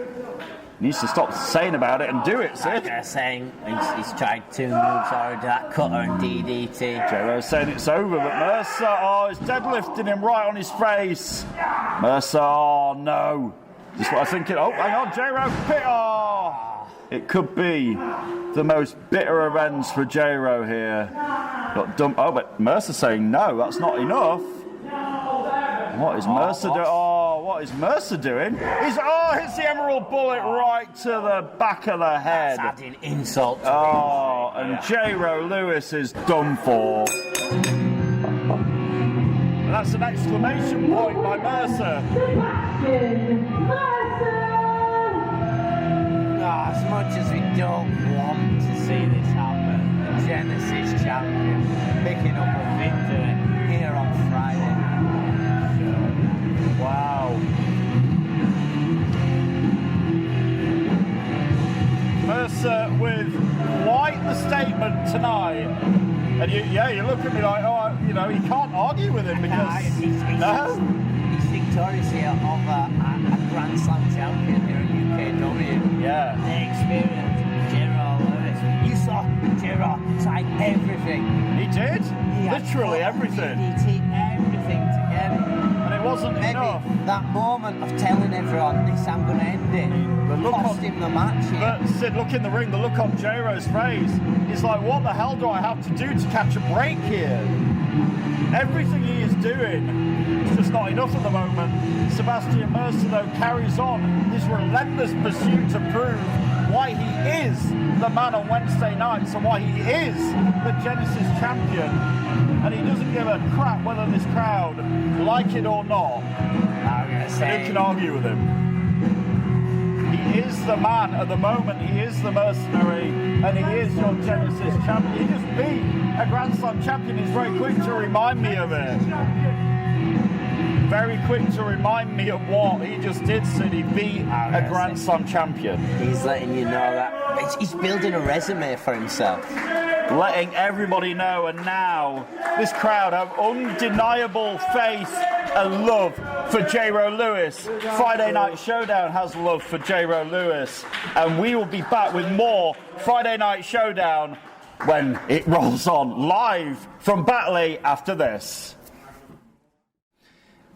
Needs to stop saying about it and do it, Sid. They're saying he's tried 2 moves already, that cutter and DDT. J-Ro's saying it's over, but Mercer, is deadlifting him right on his face. Mercer, no. Just what I'm thinking. Oh, hang on, J-Ro, it could be the most bitter of ends for J-Ro here. Got dumped. Oh, but Mercer saying no, that's not enough. What is Mercer doing? Oh, what is Mercer doing? Hits the emerald bullet right to the back of the head. That's adding insult to and J-Ro Lewis is done for. And that's an exclamation point by Mercer. As much as we don't want to see this happen, the Genesis champion picking up a victory here on Friday. Wow. Mercer with quite the statement tonight. And you look at me like, you can't argue with him because... He's thinking victorious here over a Grand Slam champion here at UKW. Yeah. The experience, Gerald Lewis. You saw Gerald try everything. He did. Literally everything. DDT, everything together. And it wasn't Maybe enough. that moment of telling everyone this, I'm going to end it, cost him the match here. But Sid, look in the ring, the look on J-Ro's face. He's like, what the hell do I have to do to catch a break here? Everything he is doing is just not enough at the moment. Sebastian Mercer, though, carries on his relentless pursuit to prove why he is the man on Wednesday nights and why he is the Genesis champion. And he doesn't give a crap whether this crowd like it or not. Who can argue with him? He is the man at the moment. He is the mercenary, and he is your Genesis champion. He just beat a Grand Slam champion. He's very quick to remind me of it. Very quick to remind me of what he just did, Sid. He beat a Grand Slam champion. He's letting you know that he's building a resume for himself. Letting everybody know, and now this crowd have undeniable faith and love for J-Ro Lewis. Friday Night Showdown has love for J-Ro Lewis, and we will be back with more Friday Night Showdown when it rolls on live from Batley after this.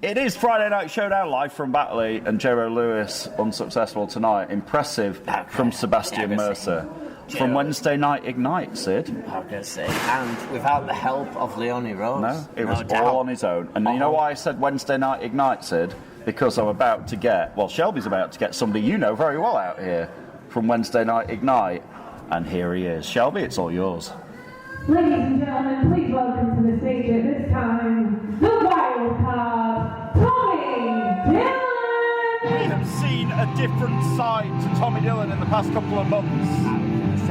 It is Friday Night Showdown live from Batley, and J-Ro Lewis unsuccessful tonight. Impressive from Sebastian Mercer. From Wednesday Night Ignite, Sid. I'm going to say, and without the help of Leonie Rose. No, it was all on his own. And you know why I said Wednesday Night Ignite, Sid? Because I'm about to get, well, Shelby's about to get somebody you know very well out here from Wednesday Night Ignite. And here he is. Shelby, it's all yours. Ladies and gentlemen, please welcome to the stage at this time, the wild card, Tommy Dillon! We have seen a different side to Tommy Dillon in the past couple of months. It's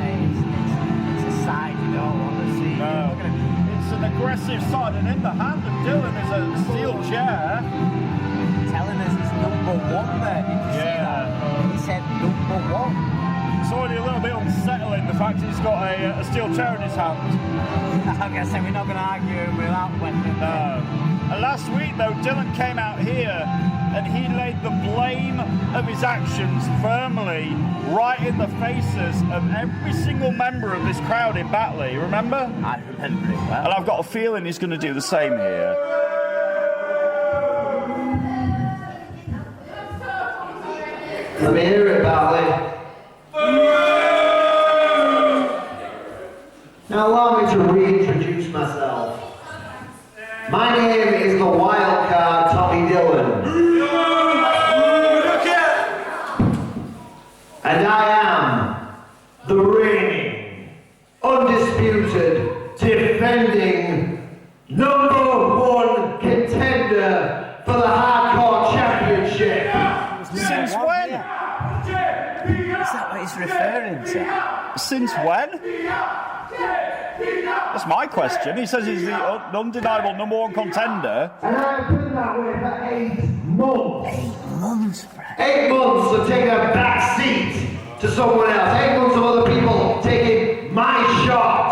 a side you don't want to see. No, it's an aggressive side, and in the hand of Dillon is a steel chair. Telling us it's number one there. Did you see that? He said number one. It's already a little bit unsettling, the fact he's got a steel chair in his hand. I'm going to say we're not going to argue with that one. No. And last week, though, Dillon came out here and he laid the blame of his actions firmly right in the faces of every single member of this crowd in Batley, remember? I remember it well. And I've got a feeling he's going to do the same here. Let me hear it, Batley. Now allow me to reintroduce myself. My name is the wild card Tommy Dillon. And I am the reigning, undisputed, defending, #1 contender for the Hardcore Championship. Since when? Is that what he's referring to? Since when? That's my question. He says he's the undeniable #1 contender. And I've been that way for 8 months. 8 months, Brad. 8 months of taking a back seat to someone else. 8 months of other people taking my shot.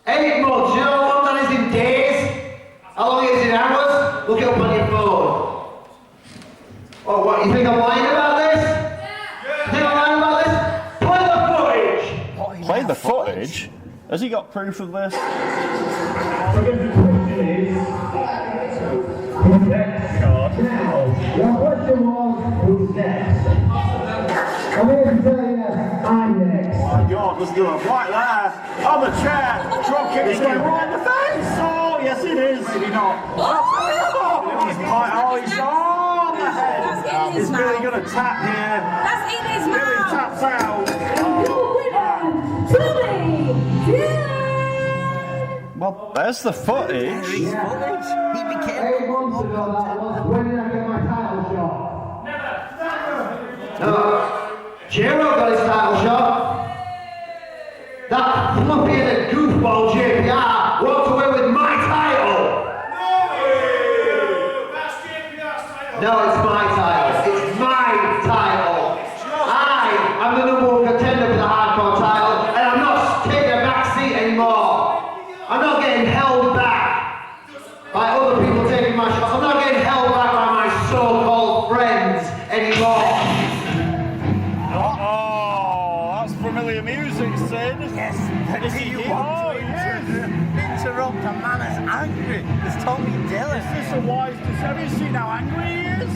8 months, you know how long that is in days? How long it is in hours? Look it up on your phone. Oh, what, you think I'm lying about this? You think I'm lying about this? Play the footage! Play the footage? Has he got proof of this? Because the question is, who's next? Now, your question was, who's next? I'm here to tell you, I'm next. My God, was doing right there on the chair. Drop kick is going right in the face. Oh, yes, it is. Maybe not. Oh, he's quite. Oh, he's on the head. He's really going to tap here. That's in his Really mouth! taps out. Your winner, Tommy Dillon! Well, there's the footage. There is footage. He became 8 months ago, that was. When did I get my title shot? J-Ro got his title shot. That fluffy-headed goofball JPR walked away with my title. No, it's my title. It's my title. I am the #1 contender for the Hardcore title, and I'm not taking a back seat anymore. I'm not getting held back by other people taking my shots. I'm not getting held back by my angry. It's Tommy Dillon. Is this a wise decision? Have you seen how angry he is?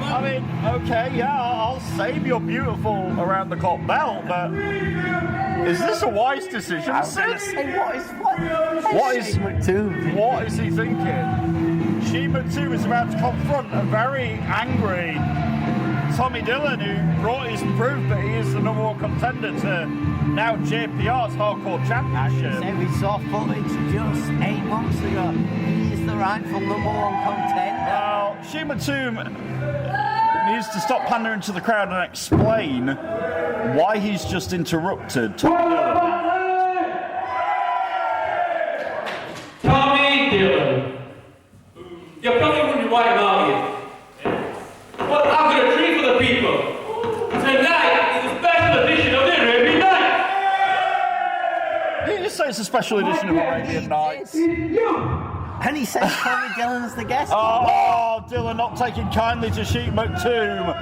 I mean, okay, yeah, I'll save your beautiful around the clock belt, but is this a wise decision, Sid? What is he thinking? Shima 2 is about to confront a very angry Tommy Dillon, who brought his proof that he is the number one contender to now JPR's Hardcore Championship. We saw footage just 8 months ago. He is the rightful number one contender. Well, Shima 2 needs to stop pandering to the crowd and explain why he's just interrupted Tommy Dillon. Tommy Dillon. You're probably wondering why I'm out here. Well, I've got a treat for the people. Tonight is a special edition of the Arabian Nights. Did you say it's a special edition of Arabian Nights? And he says Tommy Dillon's the guest. Oh, Dillon not taking kindly to Sheik Maktoum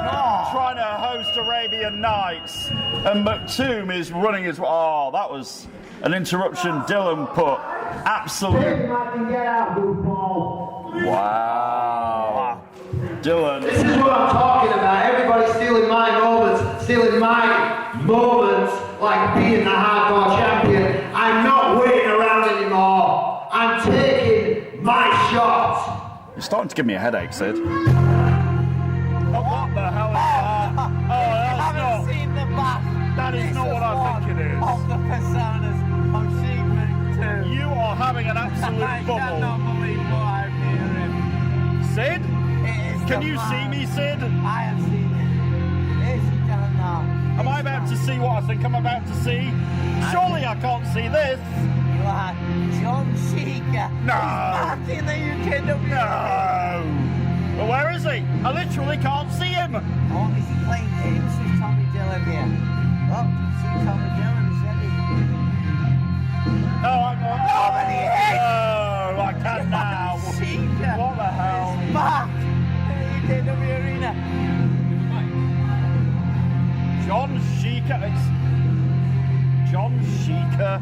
trying to host Arabian Nights. And Maktoum is running his... Oh, that was an interruption Dillon put. Absolute... Wow. Dillon. This is what I'm talking about. Everybody's stealing my moments like being the hardcore champion. I'm not waiting around anymore. I'm taking my shots. You're starting to give me a headache, Sid. What the hell is that? Oh, that's not... Seen the back. That is not what I think it is. Of the personas of Sheik Maktoum. You are having an absolute I bubble. cannot believe what I'm hearing. Sid? Can you see me, Sid? I have seen it. Yes, you can now. Am I about to see what I think I'm about to see? Surely I can't see this. You are John Sheikah. No. He's back in the UKW. No. Well, where is he? I literally can't see him. Oh, is he playing games with Tommy Dillon here? Oh, you see Tommy Dillon, said he. No, I'm not. Oh, but he is. Oh, I can now. Sheikah. What the hell? He's back in the UKW arena. John Sheikah. It's John Sheikah.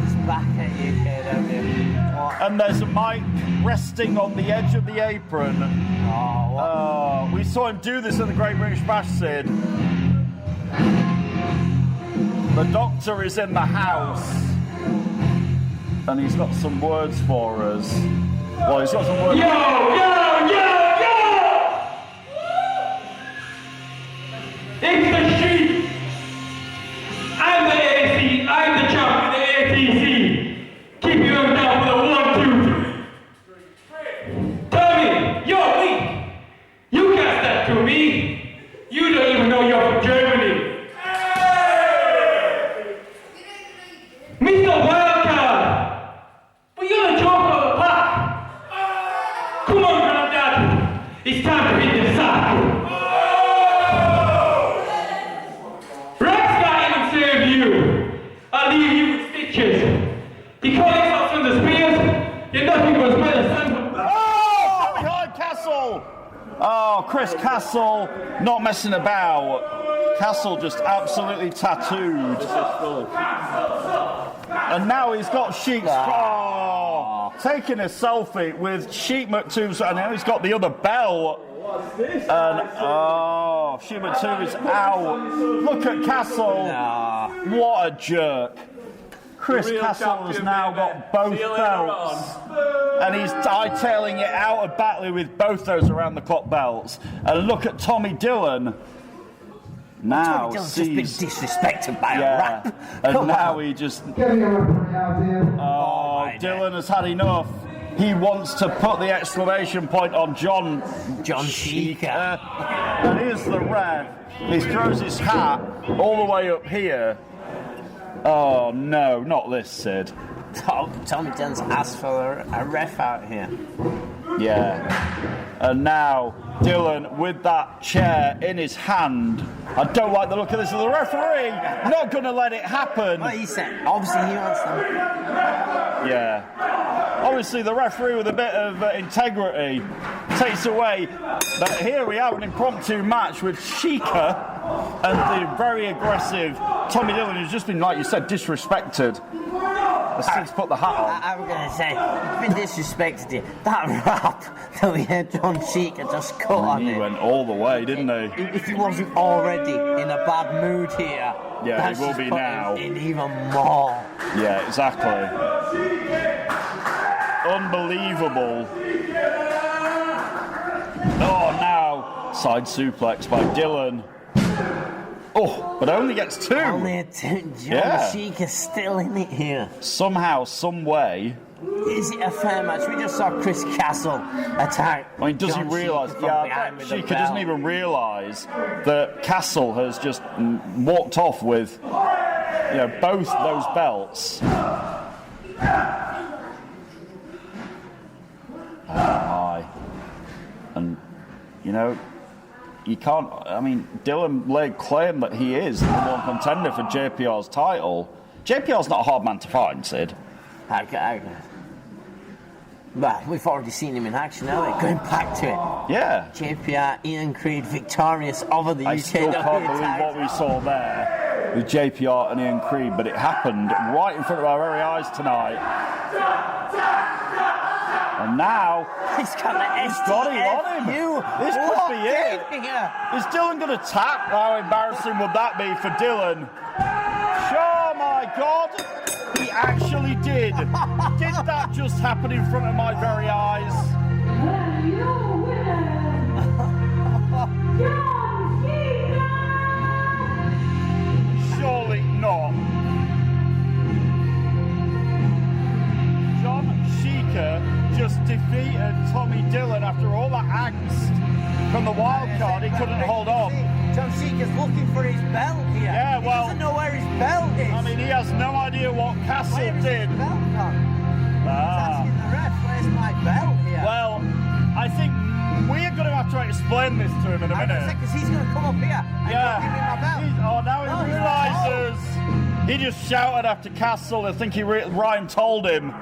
He's back at UKW. What? And there's a mic resting on the edge of the apron. Oh, we saw him do this at the Great British Bash, Sid. The doctor is in the house. And he's got some words for us. Well, he's got some words. Yo! It's the Sheik. I'm the AC. I'm the champ in the ATC. Keep your arm down for the 1, 2, 3. Tommy, you're weak. You can't step to me. You don't even know you're from Germany. Mr. Wildcard. But you're the joker of the pack. Come on, Granddad. It's time to hit the sack. Rlaxx can't even save you. I'll leave you with stitches. He caught himself from the spears. You're nothing but better son. Oh, behind Castle. Oh, Chris Castle not messing about. Castle just absolutely tattooed. And now he's got Sheik's taking a selfie with Sheik Maktoum, and now he's got the other bell. And Sheik Maktoum is out. Look at Castle. What a jerk. Chris Castle has now got both belts. And he's hightailing it out of Batley with both those around the clock belts. And look at Tommy Dillon. Now Dillon's just been disrespected by a rap. And now he just... Dillon has had enough. He wants to put the exclamation point on John Sheikah. And here's the ref. He throws his hat all the way up here. Oh no, not this, Sid. Tommy Dillon's asked for a ref out here. Yeah. And now Dillon with that chair in his hand. I don't like the look of this. The referee not going to let it happen. Well, he said, obviously he wants them. Yeah. Obviously the referee with a bit of integrity takes away. But here we have an impromptu match with Sheikah and the very aggressive Tommy Dillon, who's just been, like you said, disrespected. Sid's put the hat on. I was going to say, you've been disrespected here. That rap that we had John Sheikha just cut on He it. went all the way, didn't he? If he wasn't already in a bad mood here, Yeah, that's he will just be put now. him in even more. Yeah, exactly. Unbelievable. Oh, now side suplex by Dillon. Oh, but only gets 2. Only a 2. John Yeah. Sheikha's still in it here. Somehow, some way. Is it a fair match? We just saw Chris Castle attack. I mean, does John he realise? Sheikha from Yeah, behind with the Sheikha doesn't belt. even realise that Castle has just walked off with, both those belts. And, you can't. I mean, Dillon laid claim that he is the number 1 contender for JPR's title. JPR's not a hard man to find, Sid. Well, we've already seen him in action, haven't we? Going back to it. Yeah. JPR, Ian Creed victorious over the I UKW still can't believe what we saw there with JPR and Ian Creed, but it happened right in front of our very eyes tonight. And now he's got the it on him. This could be it. Is Dillon going to tap? How embarrassing would that be for Dillon? Oh my God! He actually did. Did that just happen in front of my very eyes? And your winner, John Sheikha! Surely not. John Sheikha just defeated Tommy Dillon after all that angst from the wild card. He couldn't hold on. John Sheikha's looking for his belt here. Yeah, well, he doesn't know where his belt is. I mean, he has no idea what Castle Where is did. his belt gone? He's asking the ref, where's my belt here? Well, I think we're going to have to explain this to him in a minute. Because he's going to come up here and give me my belt. Now he realises. He just shouted after Castle. I think Ryan told him.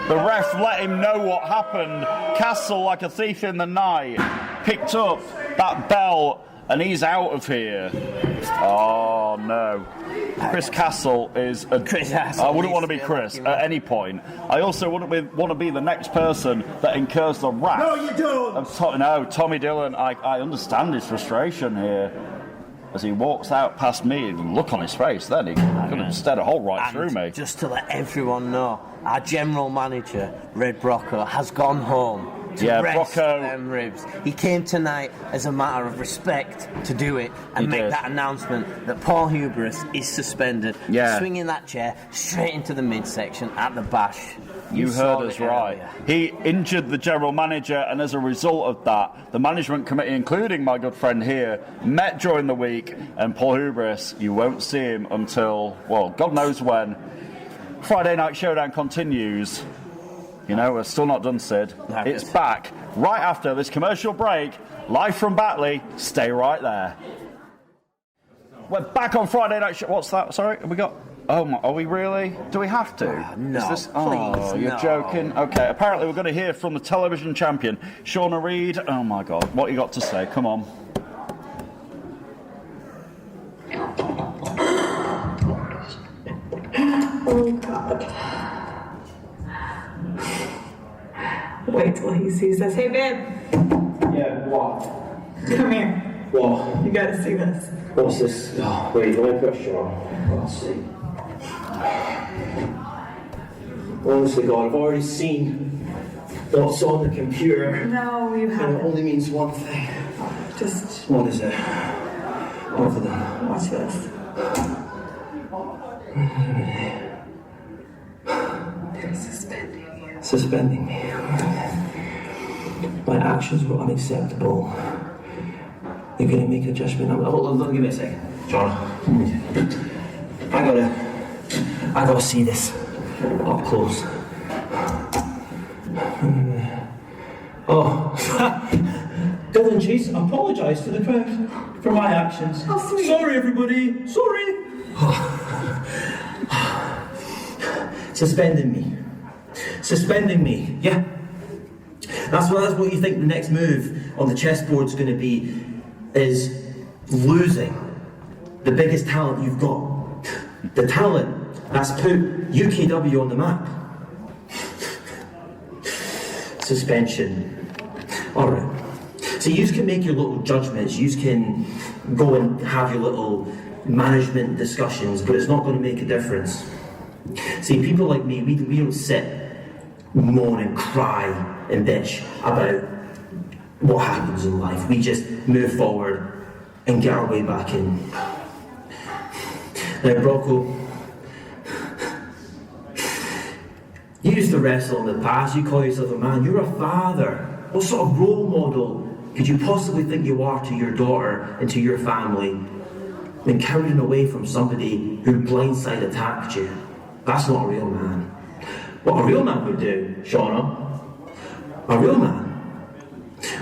The ref let him know what happened. Castle, like a thief in the night, picked up that belt and he's out of here. Oh no. Chris Castle is a... Chris Castle I wouldn't want to be Chris at any point. I also wouldn't want to be the next person that incurs the wrath. No, you don't! No, Tommy Dillon, I understand his frustration here. As he walks out past me, the look on his face, then he could have stared a hole right through me. Just to let everyone know, our general manager, Red Brocco, has gone home to rest them ribs. He came tonight as a matter of respect to do it and make that announcement that Paul Hubris is suspended. Yeah. Swinging that chair straight into the midsection at the bash. You heard us right. He injured the general manager, and as a result of that, the management committee, including my good friend here, met during the week, and Paul Hubris, you won't see him until, well, God knows when. Friday Night Showdown continues. We're still not done, Sid. It's back right after this commercial break, live from Batley. Stay right there. We're back on Friday Night What's that? Sorry, have we got... Oh, are we really? Do we have to? No, please, you're no. joking. Okay, apparently we're going to hear from the television champion, Shauna Reid. Oh my God, what you got to say? Come on. Oh God. Wait till he sees this. Hey, babe. Yeah, what? Come here. What? You gotta see this. What's this? Oh, wait, let me put a shirt on. Let's see. Honestly, God, I've already seen what's on the computer. No, you And it haven't. only means one thing. Just What is it? What for them? watch this. They're suspending you. Suspending me. My actions were unacceptable. They're going to make a judgment. Hold on, give me a second. John. I gotta see this up close. Oh. Dillon, Chase, apologise to the crowd for my actions. Oh, sweet. Sorry, everybody. Sorry. Suspending me. Suspending me. Yeah. That's what you think the next move on the chessboard's going to be, is losing the biggest talent you've got. The talent that's put UKW on the map. Suspension. Alright. So you can make your little judgments, you can go and have your little management discussions, but it's not going to make a difference. See, people like me, we don't sit, moan and cry and bitch about what happens in life. We just move forward and get our way back in. Now, Brocco, you used to wrestle in the past, you call yourself a man, you're a father. What sort of role model could you possibly think you are to your daughter and to your family when cowering away from somebody who blindside attacked you? That's not a real man. What a real man would do, Shauna, a real man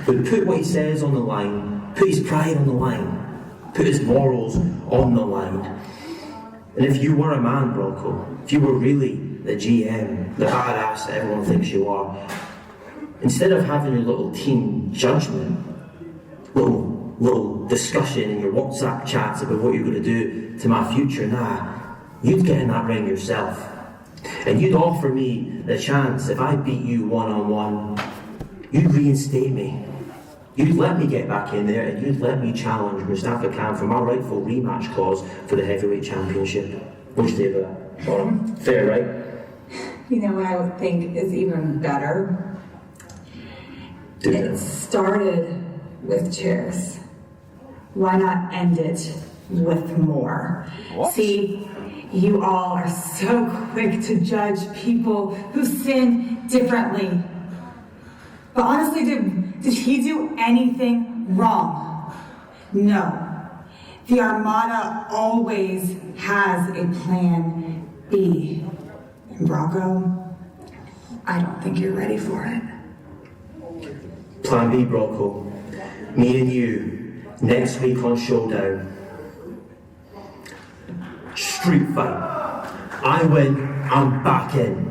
would put what he says on the line, put his pride on the line, put his morals on the line. And if you were a man, Brocco, if you were really the GM, the badass that everyone thinks you are, instead of having your little team judgment, little discussion in your WhatsApp chats about what you're going to do to my future, you'd get in that ring yourself. And you'd offer me the chance, if I beat you one-on-one, you'd reinstate me. You'd let me get back in there and you'd let me challenge Mustafa Khan for my rightful rematch clause for the heavyweight championship. What do you say about that? Fair, right? You know what I would think is even better? It started with cheers. Why not end it with more? What? See, you all are so quick to judge people who sin differently. But honestly, did he do anything wrong? No. The Armada always has a plan B. And Brocco, I don't think you're ready for it. Plan B, Brocco. Me and you, next week on Showdown. Street fight. I win, I'm back in.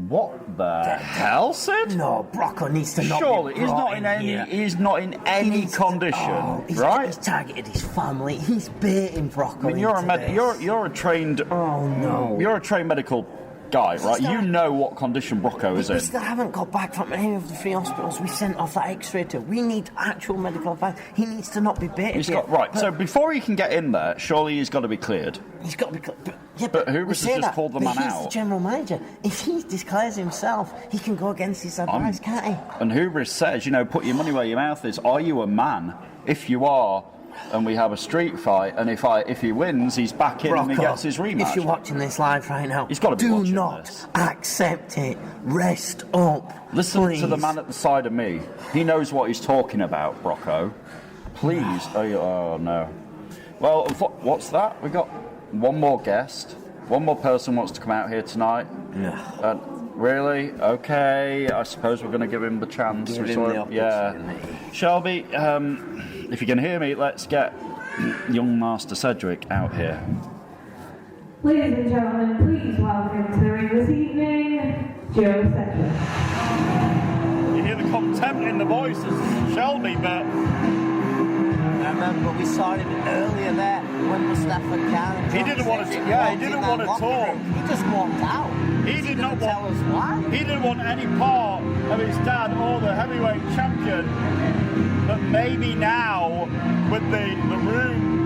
What the hell, Sid? No, Brocco needs to not Surely be he's brought not in any. here. He's not in any condition, He's right? targeted his family. He's baiting Brocco. I mean, you're into this. you're a trained. Oh no. You're a trained medical guy, right? You know what condition Brocco is We in. still haven't got back from any of the 3 hospitals we sent off that X-ray to. We need actual medical advice. He needs to not be baited. He's got right. So before he can get in there, surely he's got to be cleared. He's got to be. But Hubris has just called the man He's out. the general manager. If he declares himself, he can go against his advice, can't he? And Hubris says, put your money where your mouth is. Are you a man? If you are, and we have a street fight, and if he wins, he's back in Brocco, and he gets his rematch. If you're watching this live right now, he's got to be do watching not this. accept it. Rest up. Listen please. to the man at the side of me. He knows what he's talking about, Brocco. Please. Oh no. Well, what's that? We got one more guest. One more person wants to come out here tonight. Yeah. Really? Okay. I suppose we're going to give him the chance. Give him the opportunity. Shelby, if you can hear me, let's get young Master Cedric out here. Ladies and gentlemen, please welcome to the ring this evening, Joe Cedric. You hear the contempt in the voice of Shelby, but I remember we saw him earlier there when Mustafa Khan. He didn't want to. Yeah, he didn't want to talk. He just walked out. He did not tell us why. He didn't want any part of his dad or the heavyweight champion. But maybe now, with the room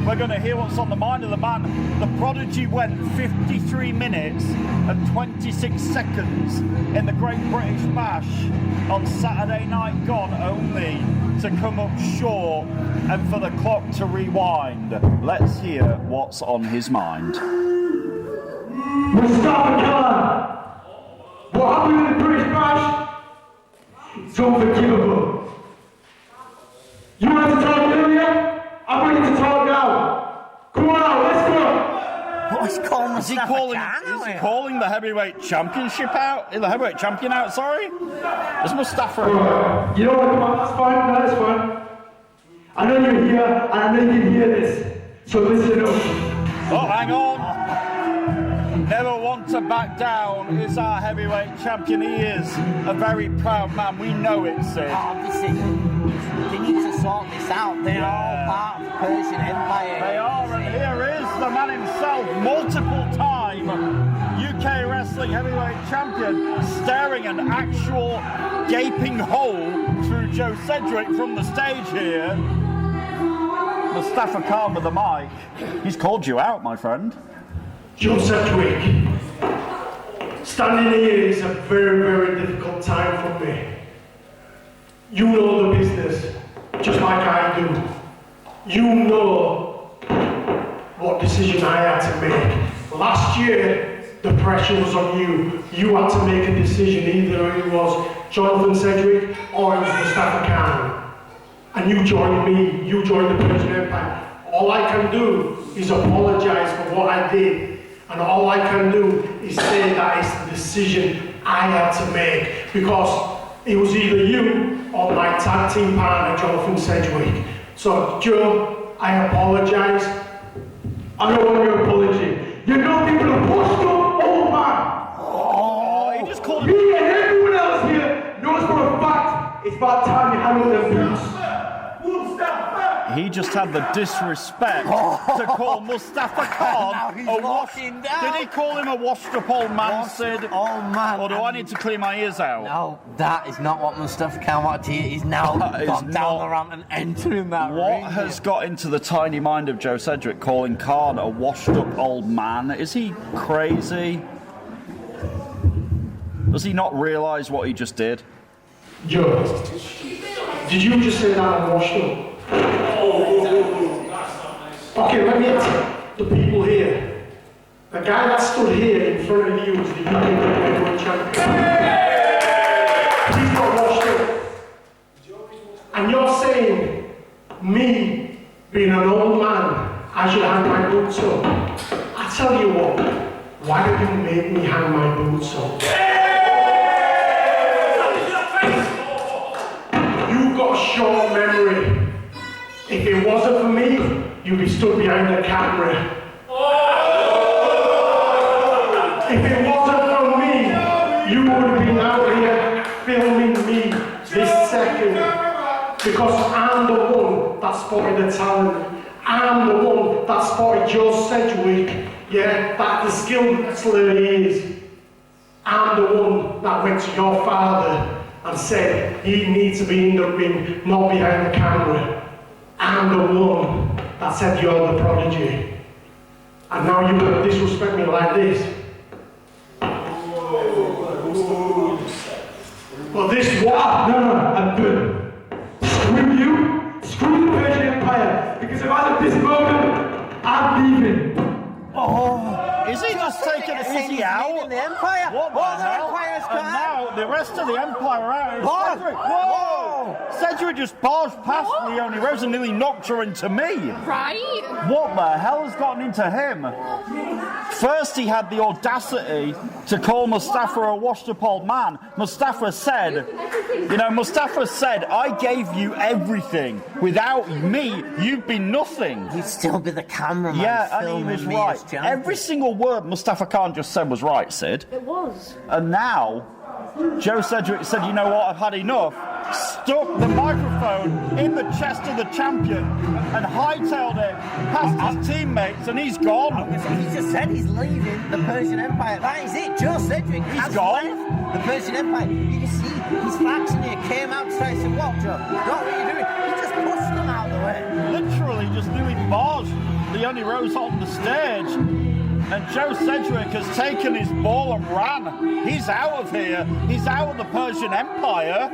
we're going to hear what's on the mind of the man. The Prodigy went 53 minutes and 26 seconds in the Great British Bash on Saturday Night Gone, only to come up short and for the clock to rewind. Let's hear what's on his mind. Mustafa Khan! What happened in the British Bash? It's unforgivable. You wanted to talk earlier? I'm ready to talk now. Come on out, let's go. What is calling Is he calling the heavyweight championship out? The heavyweight champion out, sorry? Is Mustafa... You know what, come on, that's fine, that's fine. I know you're here, and I know you can hear this. So listen up. Oh, hang on. Never want to back down is our heavyweight champion. He is a very proud man. We know it, Sid. Obviously, they need to sort this out. They're all part of the Persian Empire. They are, and here is the man himself, multiple-time UK Wrestling Heavyweight Champion, staring an actual gaping hole through Joe Cedric from the stage here. Mustafa Khan with the mic. He's called you out, my friend. Joe Cedric, standing here is a very, very difficult time for me. You know the business, just like I do. You know what decision I had to make. Last year, the pressure was on you. You had to make a decision. Either it was Jonathan Cedric or it was Mustafa Khan. And you joined me. You joined the Persian Empire. All I can do is apologize for what I did. And all I can do is say that it's the decision I had to make. Because it was either you or my tag team partner, Jonathan Cedric. So, Joe, I apologize. I don't want your apology. You're not even a washed up old man. Oh, he just called me and everyone else here knows for a fact it's about time you handle them boots. He just had the disrespect to call Mustafa Khan a washed. Did he call him a washed-up old man, Sid? Oh man! Or do I need to clean my ears out? No, that is not what Mustafa Khan wanted to hear. He's now gone down the ramp and entering that ring. What has got into the tiny mind of Joe Cedric calling Khan a washed-up old man? Is he crazy? Does he not realise what he just did? Joe, did you just say that I'm washed up? Okay, let me tell the people here. The guy that stood here in front of you is the UK Heavyweight Champion. He's not washed up. And you're saying, me, being an old man, I should hang my boots up. I tell you what, why did you make me hang my boots up? You've got a short memory. If it wasn't for me, you'd be stood behind the camera. If it wasn't for me, you would have been out here filming me this second. Because I'm the one that spotted the talent. I'm the one that spotted Joe Cedric. Yeah, that the skill wrestler he is. I'm the one that went to your father and said he needs to be in the ring, not behind the camera. I'm the one that said you're the prodigy. And now you will disrespect me like this. But this what? No, I'm good. Screw you, screw the Persian Empire, because if I at this moment, I'm leaving. Oh, is he just taking a city out? The Empire? What the hell? And now the rest of the Empire are out. Cedric, whoa! Cedric just barged past Leonie Rose and nearly knocked her into me. Right? What the hell has gotten into him? First he had the audacity to call Mustafa a washed-up old man. Mustafa said, I gave you everything. Without me, you'd be nothing. You'd still be the cameraman. Yeah, and he was right. Every single word Mustafa Khan just said was right, Sid. It was. And now, Joe Cedric said, you know what, I've had enough. Stuck the microphone in the chest of the champion and hightailed it past his teammates, and he's gone. He just said he's leaving the Persian Empire. That is it. Joe Cedric has left the Persian Empire. You can see his faction here came out to say, what, Joe? What are you doing? He just pushed them out of the way. Literally just nearly barged Leonie Rose on the stage. And Joe Cedric has taken his ball and ran. He's out of here. He's out of the Persian Empire.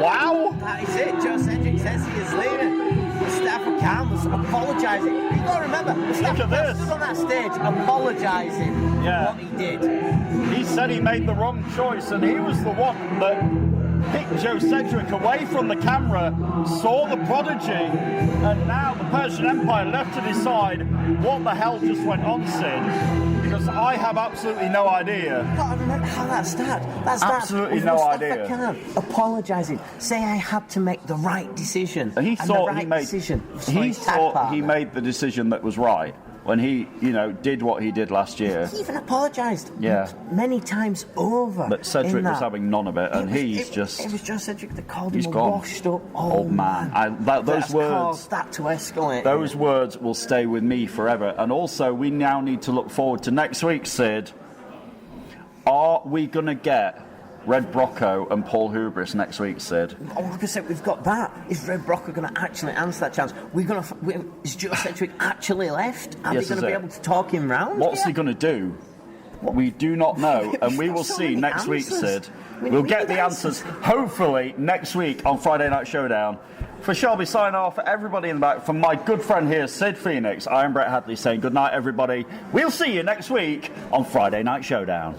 Wow. That is it. Joe Cedric says he is leaving. Mustafa Khan was apologising. You've got to remember, Mustafa Khan stood on that stage apologising for what he did. He said he made the wrong choice, and he was the one that picked Joe Cedric away from the camera, saw the prodigy, and now the Persian Empire left to decide what the hell just went on, Sid. Because I have absolutely no idea. You've got to remember how that started. That started Absolutely with no Mustafa idea. Khan apologising, saying I had to make the right decision. He thought he made decision. he thought he made the decision that was right. when he, you know, did what he did last year. He even apologised. Yeah. Many times over. But Cedric was having none of it, and It was just Cedric that called him a gone. washed up old man. Those words. Caused that to escalate. Those words will stay with me forever. And also, we now need to look forward to next week, Sid. Are we going to get Red Brocco and Paul Hubris next week, Sid? Oh, like I said, we've got that. Is Red Brocco going to actually answer that chance? Is Joe Cedric actually left? Are they going to be able to talk him round? What's he going to do? We do not know, and we will see next week, Sid. We'll get the answers, hopefully, next week on Friday Night Showdown. For Shelby, sign off. For everybody in the back, from my good friend here, Sid Phoenix, I am Brett Hadley saying good night, everybody. We'll see you next week on Friday Night Showdown.